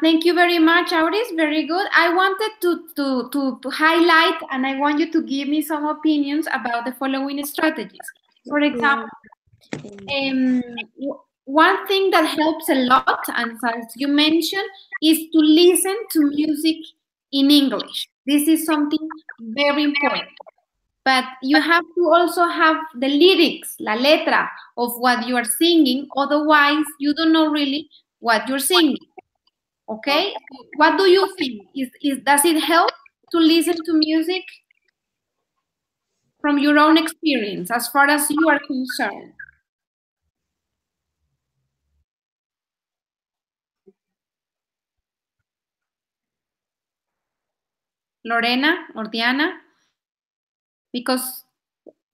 Thank you very much, Auris. Very good. I wanted to highlight, and I want you to give me some opinions about the following strategies. For example, one thing that helps a lot, and as you mentioned, is to listen to music in English. This is something very important. But you have to also have the lyrics, la letra of what you are singing. Otherwise, you don't know really what you're singing. Okay? What do you think? Does it help to listen to music from your own experience as far as you are concerned? Lorena or Diana? Because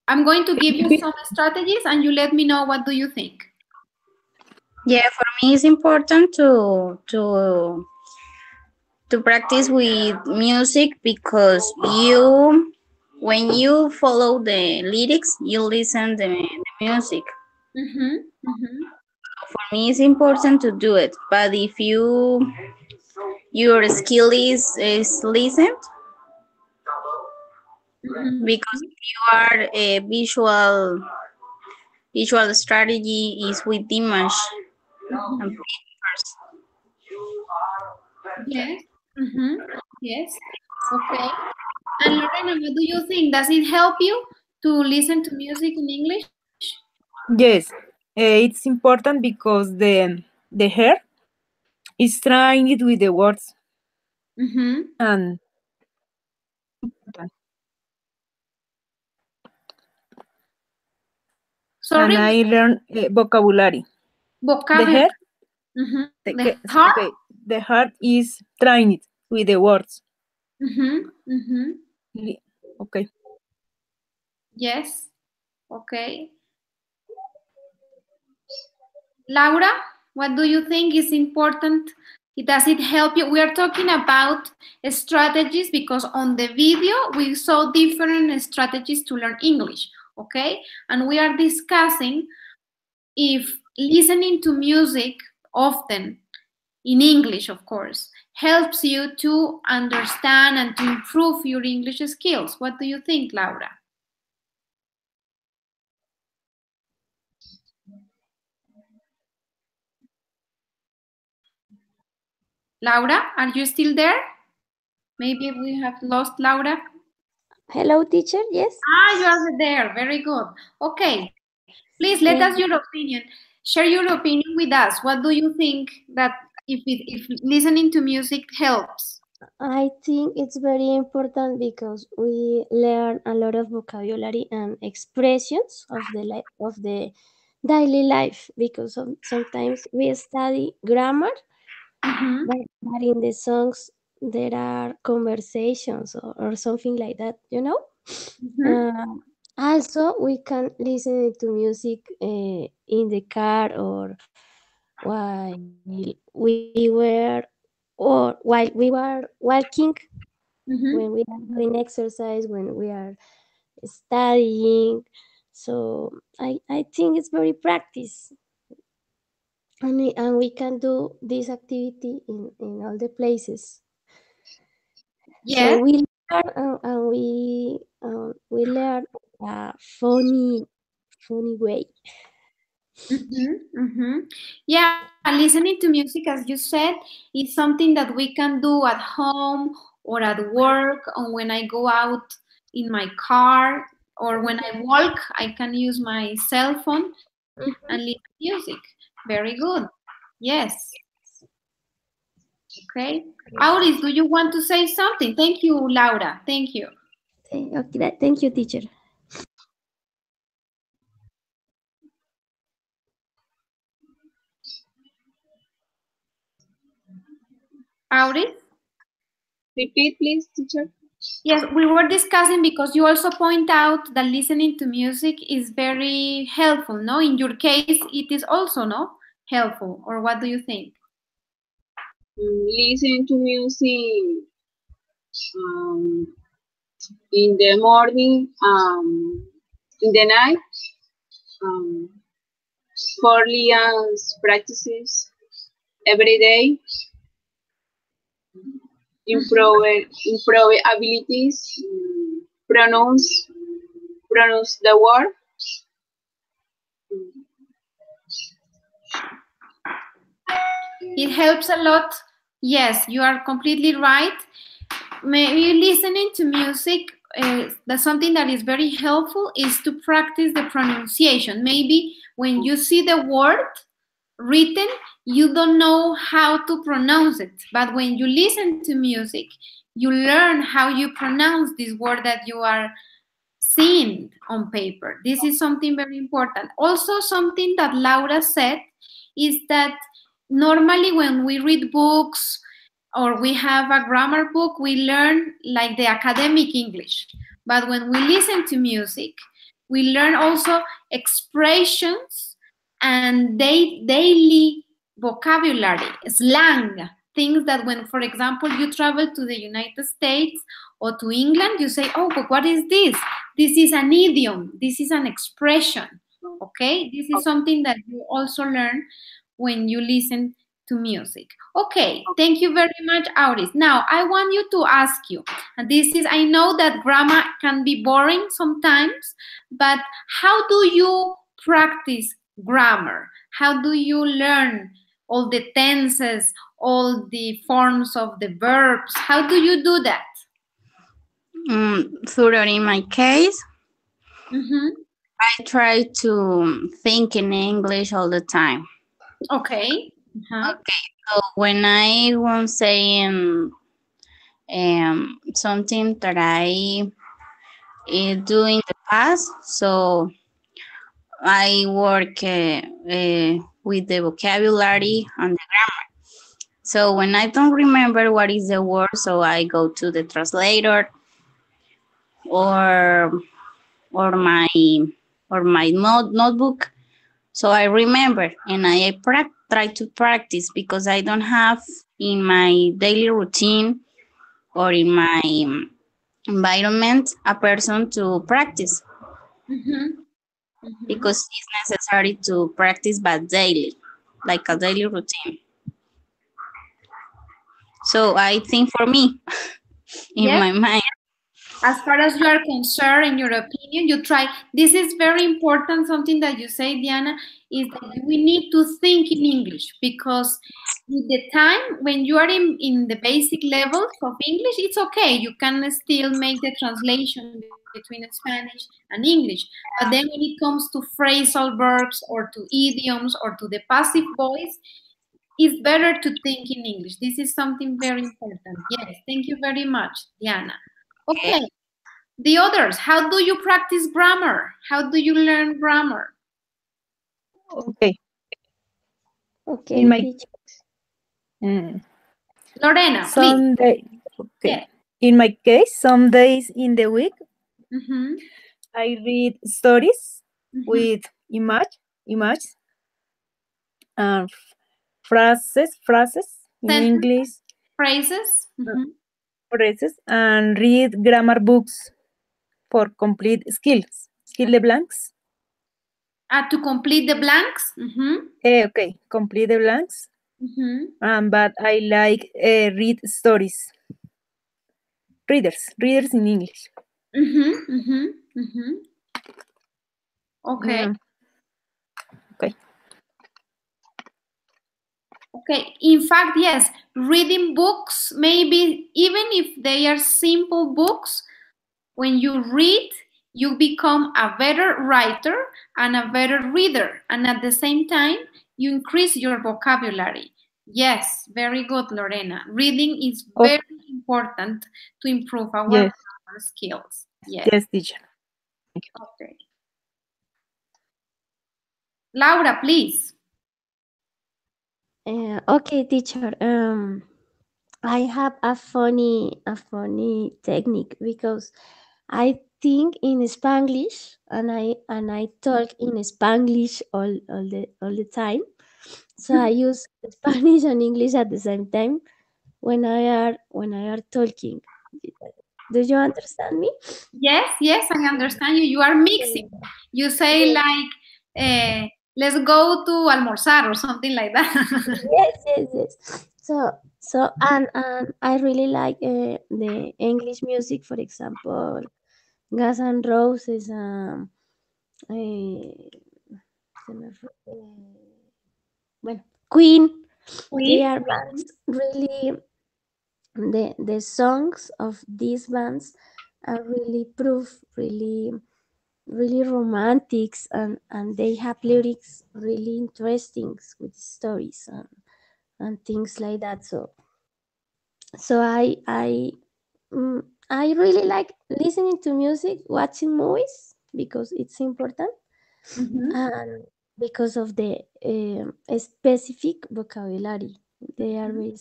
I'm going to give you some strategies and you let me know what do you think. Yeah, for me it's important to practice with music because when you follow the lyrics, you listen the music. For me, it's important to do it. But if your skill is listened, because if you are a visual strategy is with image and pictures. Yes. Yes. Okay. And Lorena, what do you think? Does it help you to listen to music in English? Yes, it's important because the hair is trying it with the words, and Sorry? and I learn vocabulary. Vocabulary. The heart is trying it with the words. Okay. Yes. Okay. Laura, what do you think is important? Does it help you? We are talking about strategies because on the video we saw different strategies to learn English, okay? And we are discussing if listening to music often, in English of course, helps you to understand and to improve your English skills. What do you think, Laura? Laura, are you still there? Maybe we have lost Laura. Hello, teacher. Yes. You are there. Very good. Okay. Please let us your opinion. Share your opinion with us. What do you think that if listening to music helps? I think it's very important because we learn a lot of vocabulary and expressions of the daily life. Because sometimes we study grammar, but in the songs there are conversations or something like that. Also, we can listen to music in the car or while we were walking, when we are doing exercise, when we are studying. So I think it's very practice, and we can do this activity in all the places. So Yes. we learn and we learn a funny way. Yeah, listening to music, as you said, is something that we can do at home or at work, or when I go out in my car, or when I walk, I can use my cell phone and listen to music. Very good. Yes. Okay. Auris, do you want to say something? Thank you, Laura. Thank you. Okay, thank you, teacher. Auris? Repeat, please, teacher. Yes, we were discussing because you also point out that listening to music is very helpful, no? In your case, it is also, no? Helpful, or what do you think? Listen to music in the morning, in the night, for Lian's practices every day, improve abilities, pronounce the word. It helps a lot. Yes, you are completely right. Maybe listening to music, that's something that is very helpful, is to practice the pronunciation. Maybe when you see the word written, you don't know how to pronounce it. But when you listen to music, you learn how you pronounce this word that you are seeing on paper. This is something very important. Also, something that Laura said is that normally when we read books or we have a grammar book, we learn like the academic English. But when we listen to music, we learn also expressions and daily vocabulary, slang, things that when, for example, you travel to the United States or to England, you say, oh, but what is this? This is an idiom. This is an expression. Okay? This is something that you also learn when you listen to music. Okay, thank you very much, Auris. Now, I want you to ask you, and this is, I know that grammar can be boring sometimes, but how do you practice grammar? How do you learn all the tenses, all the forms of the verbs? How do you do that? In my case, I try to think in English all the time. Okay. Okay, so when I was saying something that I do in the past, so I work with the vocabulary and the grammar. So when I don't remember what is the word, so I go to the translator or my notebook, so I remember, and I try to practice, because I don't have in my daily routine or in my environment a person to practice. Because it's necessary to practice but daily, like a daily routine. So I think for me, in my mind. As far as you are concerned, in your opinion, you try. This is very important. Something that you say, Diana, is that we need to think in English, because with the time when you are in the basic levels of English, it's okay. You can still make the translation between Spanish and English. But then when it comes to phrasal verbs or to idioms or to the passive voice, it's better to think in English. This is something very important. Yes, thank you very much, Diana. Okay. The others, how do you practice grammar? How do you learn grammar? Okay. Okay, in my Lorena, Sunday, please. okay. Yes. In my case, some days in the week, I read stories with image and phrases in English, phrases. phrases, and read grammar books for complete skills. Fill the blanks. To complete the blanks. Okay, complete the blanks. But I like read stories. Readers in English. Okay. Okay. Okay. In fact, yes, reading books, maybe even if they are simple books, when you read, you become a better writer and a better reader. And at the same time, you increase your vocabulary. Yes, very good, Lorena. Reading is very important to improve our grammar skills. Yes. Yes, teacher. Thank you. Okay. Laura, please. Okay, teacher. I have a funny technique because I think in Spanglish and I talk in Spanglish all the time. So I use Spanish and English at the same time when I are talking. Do you understand me? Yes, I understand you. You are mixing. You say like, let's go to almorzar or something like that. Yes. So and I really like the English music, for example, Guns N' Roses, well, Queen. They are bands really. The songs of these bands are really really romantics, and they have lyrics really interesting with stories and things like that. So I really like listening to music, watching movies because it's important, and because of the specific vocabulary. They are very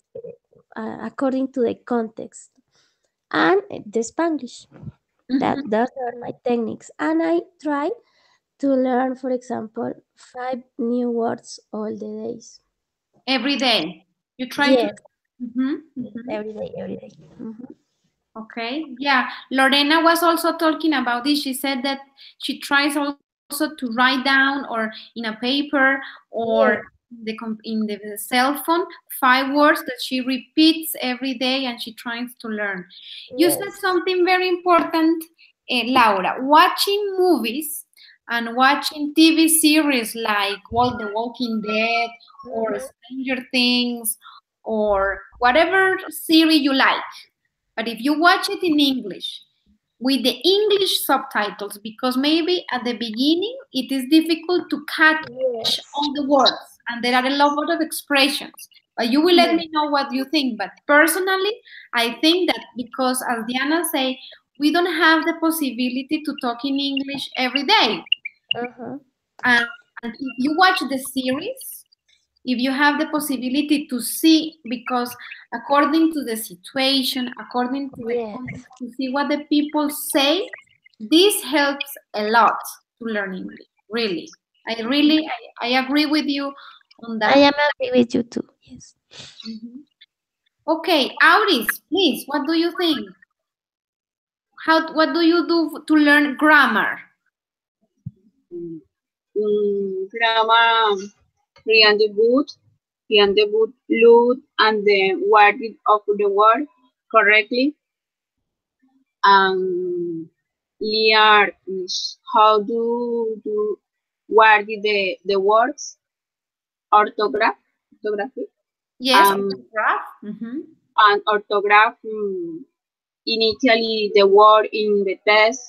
according to the context and the Spanglish. That those are my techniques, and I try to learn, for example, 5 new words all the days. Every day. You try to. Every day. Okay. Yeah. Lorena was also talking about this. She said that she tries also to write down or in a paper or in the cell phone 5 words that she repeats every day and she tries to learn. You said something very important, Laura. Watching movies and watching TV series like The Walking Dead or Stranger Things or whatever series you like. But if you watch it in English with the English subtitles, because maybe at the beginning it is difficult to catch all the words and there are a lot of expressions. But you will let me know what you think. But personally, I think that because, as Diana say, we don't have the possibility to talk in English every day. And if you watch the series, if you have the possibility to see, because according to the situation, according to the context, to see what the people say, this helps a lot to learn English. Really, I agree with you on that. I am agree with you too. Yes. Okay, Auris, please, what do you think? What do you do to learn grammar? Grammar, read the book, load and the wording of the word correctly. Learn how do word the words, orthography. Yes, orthograph. And orthograph, initially the word in the test,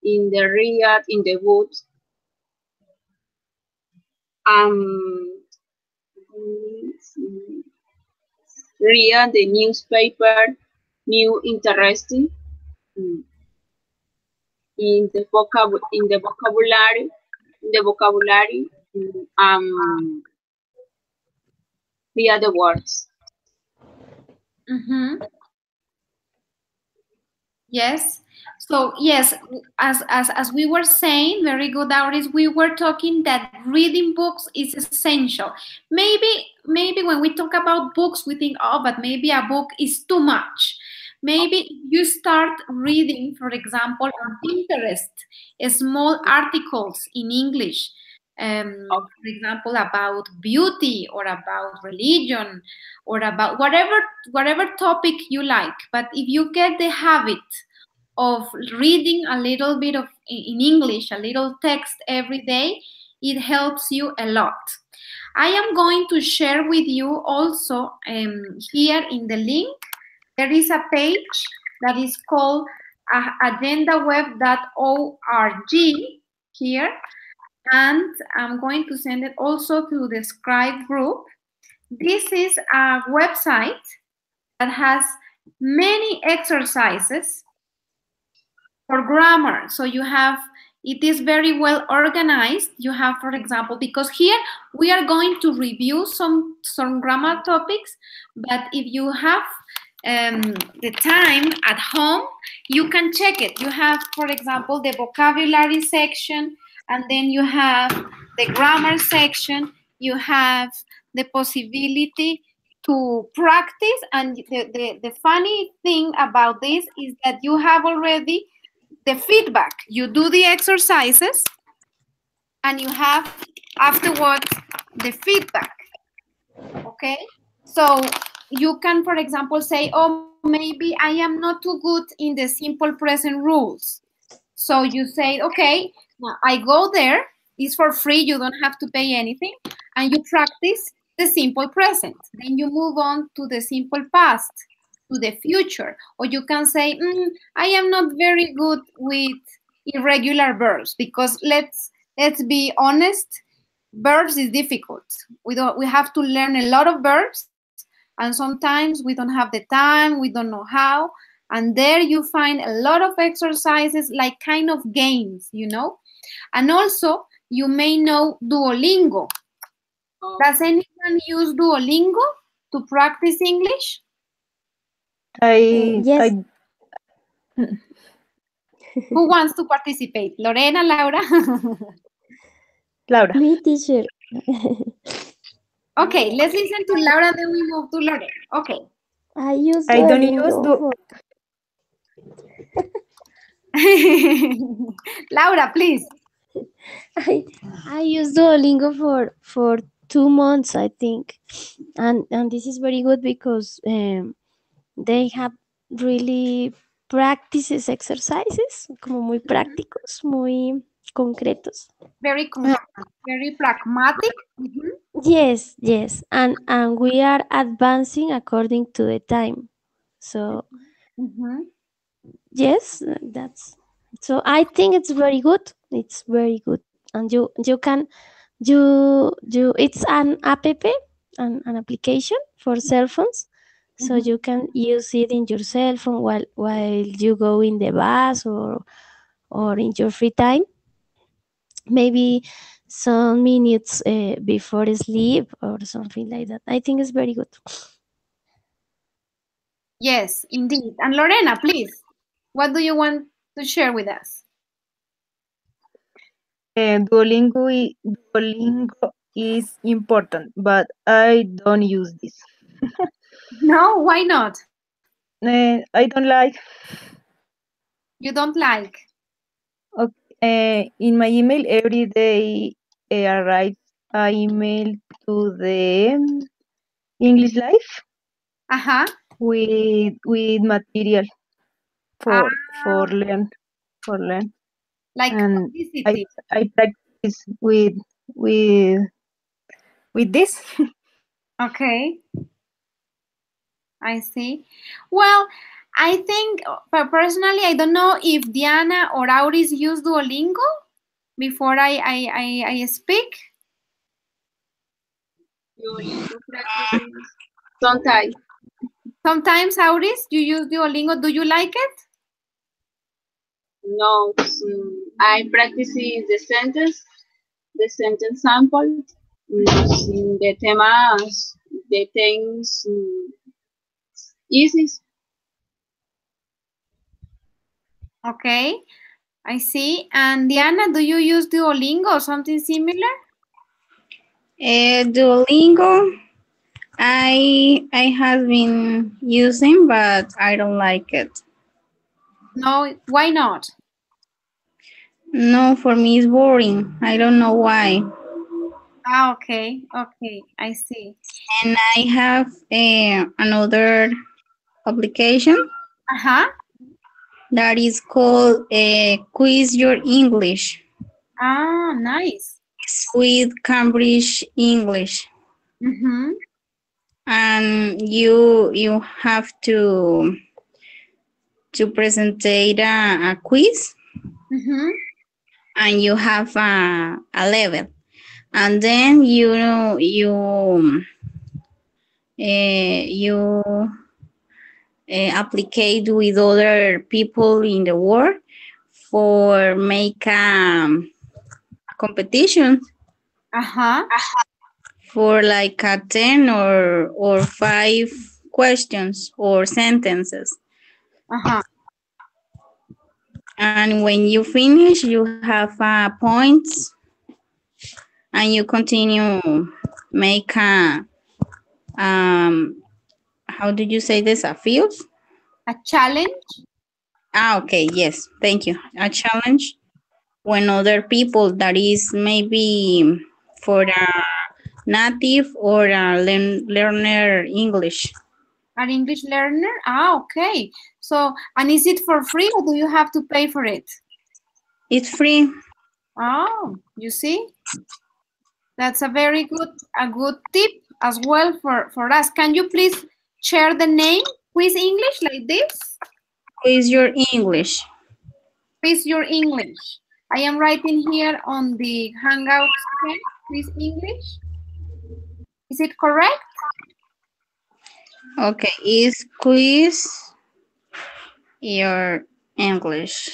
in the read, in the book. Read the newspaper, new interesting in the vocabulary, read the words. Yes. So yes, as we were saying, very good, Auris. We were talking that reading books is essential. Maybe when we talk about books, we think, oh, but maybe a book is too much. Maybe you start reading, for example, on Pinterest, small articles in English, for example, about beauty or about religion or about whatever topic you like. But if you get the habit of reading a little bit of in English, a little text every day, it helps you a lot. I am going to share with you also here in the link, there is a page that is called agendaweb.org here, and I'm going to send it also to the Scribe group. This is a website that has many exercises for grammar. So you have, it is very well organized. You have, for example, because here we are going to review some grammar topics, but if you have the time at home, you can check it. You have, for example, the vocabulary section, and then you have the grammar section. You have the possibility to practice, and the funny thing about this is that you have already the feedback. You do the exercises and you have afterwards the feedback. Okay, so you can, for example, say, oh, maybe I am not too good in the simple present rules. So you say, okay, now I go there, it's for free, you don't have to pay anything, and you practice the simple present. Then you move on to the simple past, to the future. Or you can say, I am not very good with irregular verbs, because let's be honest, verbs is difficult. We have to learn a lot of verbs, and sometimes we don't have the time, we don't know how. And there you find a lot of exercises, like kind of games, you know. And also, you may know Duolingo. Does anyone use Duolingo to practice English? Yes. Who wants to participate? Lorena, Laura? Laura. Me, teacher. Okay, let's listen to Laura, then we move to Lorena. Okay. I don't use Laura, please. I use Duolingo for 2 months, I think, and this is very good because they have really practices exercises, como muy prácticos, muy concretos. Very pragmatic. Yes, and we are advancing according to the time. So yes, that's so. I think it's very good. It's very good, and you can it's an app, an application for cell phones, so you can use it in your cell phone while you go in the bus or in your free time, maybe some minutes before sleep or something like that. I think it's very good. Yes, indeed. And Lorena, please, what do you want to share with us? Duolingo is important, but I don't use this. No, why not? I don't like. You don't like? Okay. In my email every day arrives an email to the English Life with material for learn. Like and publicity. I practice with this. Okay. I see. Well, I think personally, I don't know if Diana or Auris use Duolingo before I speak. Sometimes. Sometimes, Auris, you use Duolingo. Do you like it? No, I practice the sentence sample, the temas, the things easy. Okay, I see. And Diana, do you use Duolingo or something similar? Duolingo, I have been using, but I don't like it. No, why not? No, for me it's boring. I don't know why. Ah, okay, I see. And I have another application that is called Quiz Your English. Ah, nice. It's with Cambridge English. And you have to present a quiz, and you have a level, and then you applicate with other people in the world for make a competition for like a 10 or 5 questions or sentences. And when you finish, you have points, and you continue make a how did you say this? A field? A challenge? Ah, okay, yes, thank you. A challenge when other people that is maybe for a native or a learner English. An English learner? Ah, okay. So, and is it for free or do you have to pay for it? It's free. Oh, you see? That's a very good tip as well for us. Can you please share the name? Quiz English like this? Quiz Your English. Quiz Your English. I am writing here on the Hangout screen. Quiz English. Is it correct? Okay, is Quiz Your English.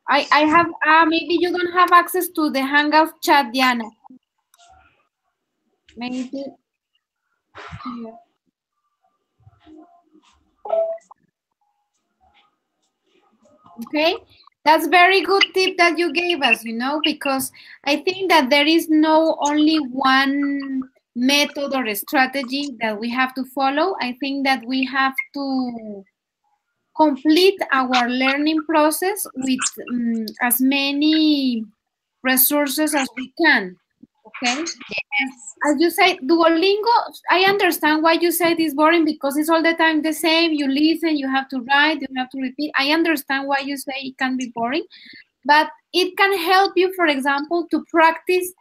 I have, maybe you don't have access to the Hangout chat, Diana. Maybe here. Okay, that's very good tip that you gave us, you know, because I think that there is no only one method or a strategy that we have to follow. I think that we have to complete our learning process with as many resources as we can, okay? As you say, Duolingo, I understand why you say it's boring because it's all the time the same. You listen, you have to write, you have to repeat. I understand why you say it can be boring, but it can help you, for example, to practice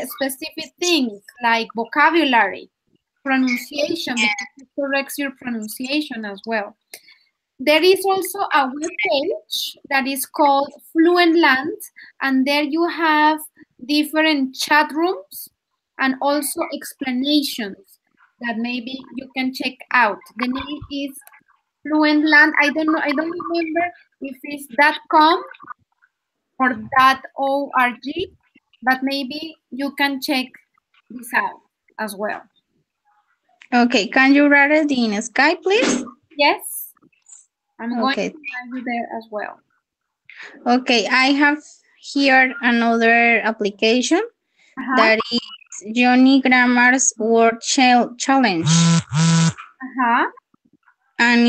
specific things like vocabulary, pronunciation, because it corrects your pronunciation as well. There is also a web page that is called Fluent Land, and there you have different chat rooms and also explanations that maybe you can check out. The name is Fluent Land. I don't know, I don't remember if it's .com or .org, but maybe you can check this out as well. Okay, can you write it in Skype, please? Yes, I'm going to have you there as well. Okay, I have here another application that is Johnny Grammar's Word Challenge. And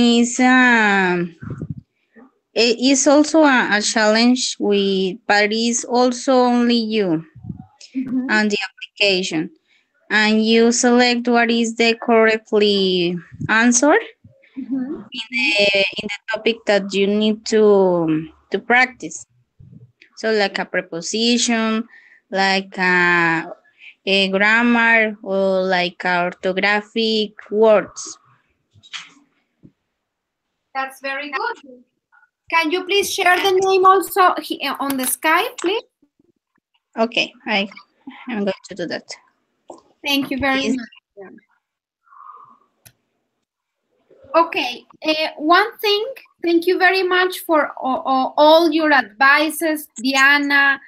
it is also a challenge but it's also only you on the application. And you select what is the correctly answer in the topic that you need to practice. So like a preposition, like a grammar, or like orthographic words. That's very good. Can you please share the name also on the Skype, please? Okay, I'm going to do that. Thank you very much. Okay, one thing, thank you very much for all your advices, Diana,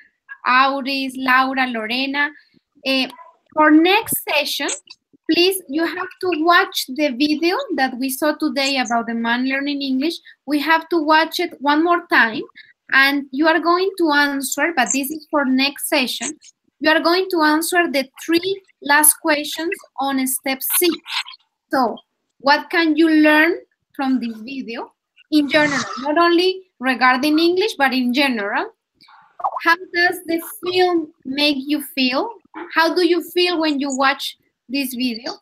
Auris, Laura, Lorena. For next session, Please, you have to watch the video that we saw today about the man learning English. We have to watch it one more time, and you are going to answer, but this is for next session. You are going to answer the 3 last questions on step 6. So, what can you learn from this video in general? Not only regarding English, but in general. How does the film make you feel? How do you feel when you watch this video?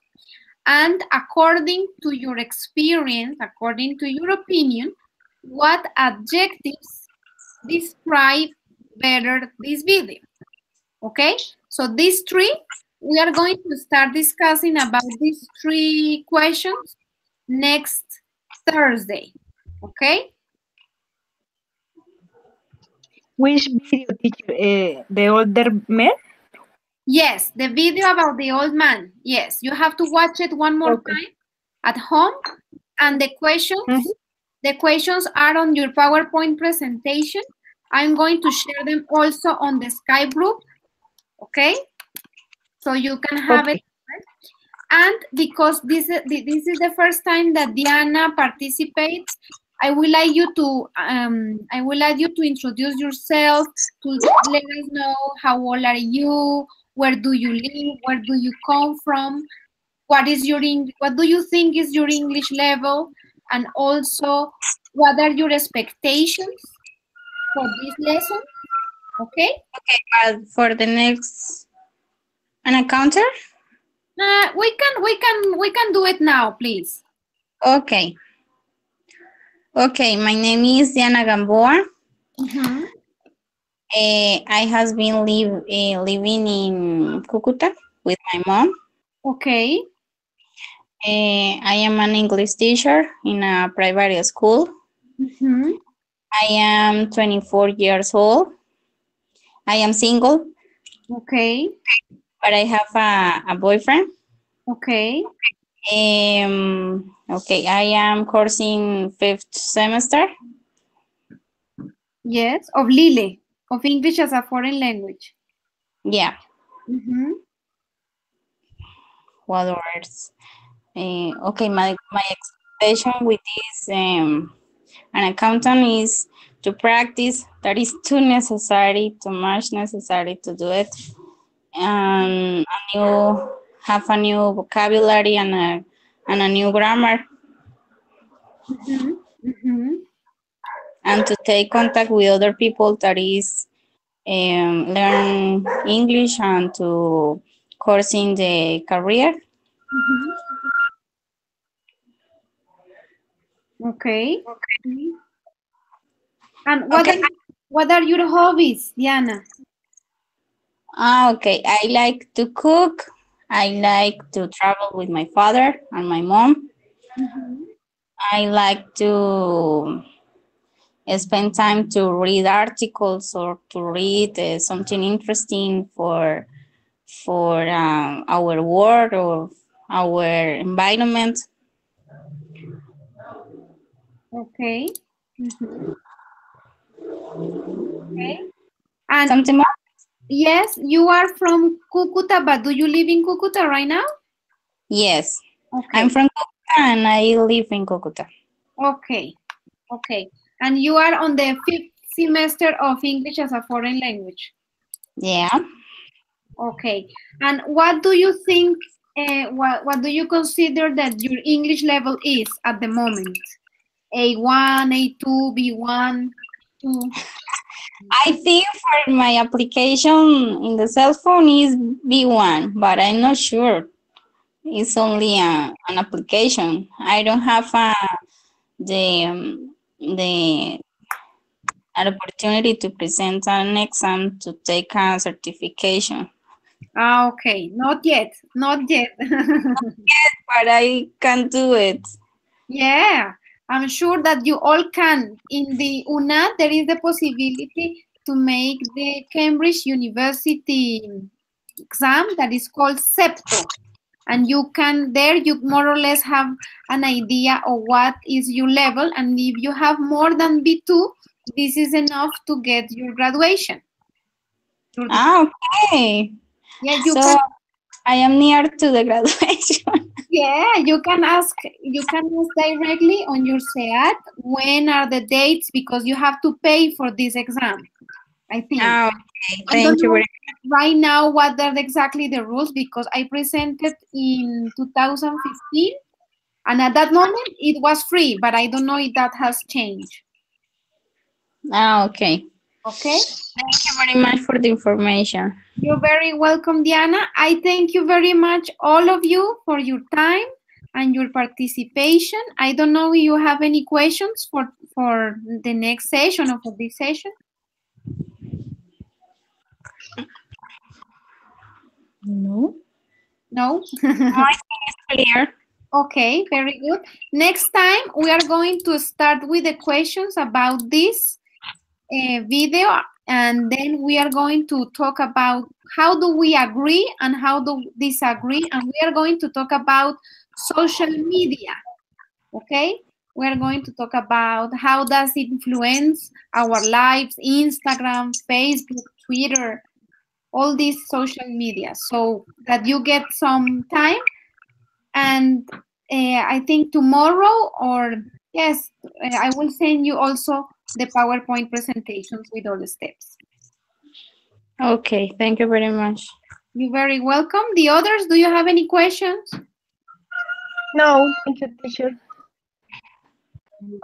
And according to your experience, according to your opinion, what adjectives describe better this video? Okay, so these 3, we are going to start discussing about these 3 questions next Thursday. Okay? Which video, teacher? The older man? Yes, the video about the old man. Yes, you have to watch it one more time at home. And the questions are on your PowerPoint presentation. I'm going to share them also on the Skype group. Okay? So you can have it. And because this is the first time that Diana participates, I would like you to introduce yourself, to let us know how old are you, where do you live, where do you come from, what do you think is your English level, and also what are your expectations for this lesson. Okay? Okay, but for the next an encounter? We can do it now, please. Okay. Okay, my name is Diana Gamboa. I have been living in Cucuta with my mom. Okay. I am an English teacher in a private school. I am 24 years old. I am single. Okay. But I have a boyfriend. Okay. Okay, I am coursing 5th semester. Yes, of Lille, of English as a foreign language. Yeah. What words? Okay, my expectation with this an accountant is to practice. That is too much necessary to do it. And have a new vocabulary and a new grammar. And to take contact with other people that is learn English and to course in the career. Okay. And what are your hobbies, Diana? Okay, I like to cook. I like to travel with my father and my mom. I like to spend time to read articles or to read something interesting for our world or our environment. Okay. Okay. And something more? Yes, you are from Cucuta, but do you live in Cucuta right now? Yes. Okay. I'm from Cucuta and I live in Cucuta. Okay. Okay. And you are on the 5th semester of English as a foreign language? Yeah. Okay. And what do you think, what do you consider that your English level is at the moment? A1, A2, B1, 2? I think for my application in the cell phone is B1, but I'm not sure. It's only an application. I don't have an opportunity to present an exam to take a certification. Okay, not yet, not yet. Not yet, but I can do it. Yeah, I'm sure that you all can. In the UNA, there is the possibility to make the Cambridge University exam that is called SEPTO. And you can, there you more or less have an idea of what is your level. And if you have more than B2, this is enough to get your graduation. Okay. Yeah, you can. I am near to the graduation. Yeah, you can ask directly on your SEAT when are the dates, because you have to pay for this exam, I think. Oh, okay. I don't Thank you know very right now what are exactly the rules, because I presented in 2015 and at that moment it was free, but I don't know if that has changed. much. Okay. Okay. Thank you very much for the information. You're very welcome, Diana. I thank you very much, all of you, for your time and your participation. I don't know if you have any questions for the next session or for this session. No. No? I think it's clear. Okay, very good. Next time, we are going to start with the questions about this video, and then we are going to talk about how do we agree and how do we disagree, and we are going to talk about social media. Okay, we are going to talk about how does it influence our lives, Instagram, Facebook, Twitter, all these social media, so that you get some time. And I think tomorrow, or yes, I will send you also the PowerPoint presentations with all the steps. Okay, thank you very much. You're very welcome. The others, do you have any questions? No, thank you, teacher.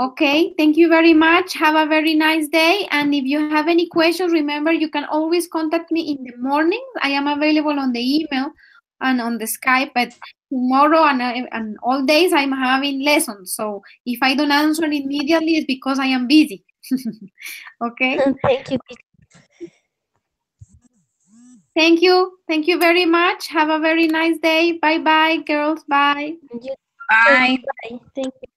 Okay, thank you very much. Have a very nice day. And if you have any questions, remember you can always contact me in the morning. I am available on the email and on the Skype, but tomorrow and all days I'm having lessons. So if I don't answer immediately, it's because I am busy. Okay. Thank you. Thank you. Thank you very much. Have a very nice day. Bye-bye, girls. Bye. You too. Bye. Bye. Thank you.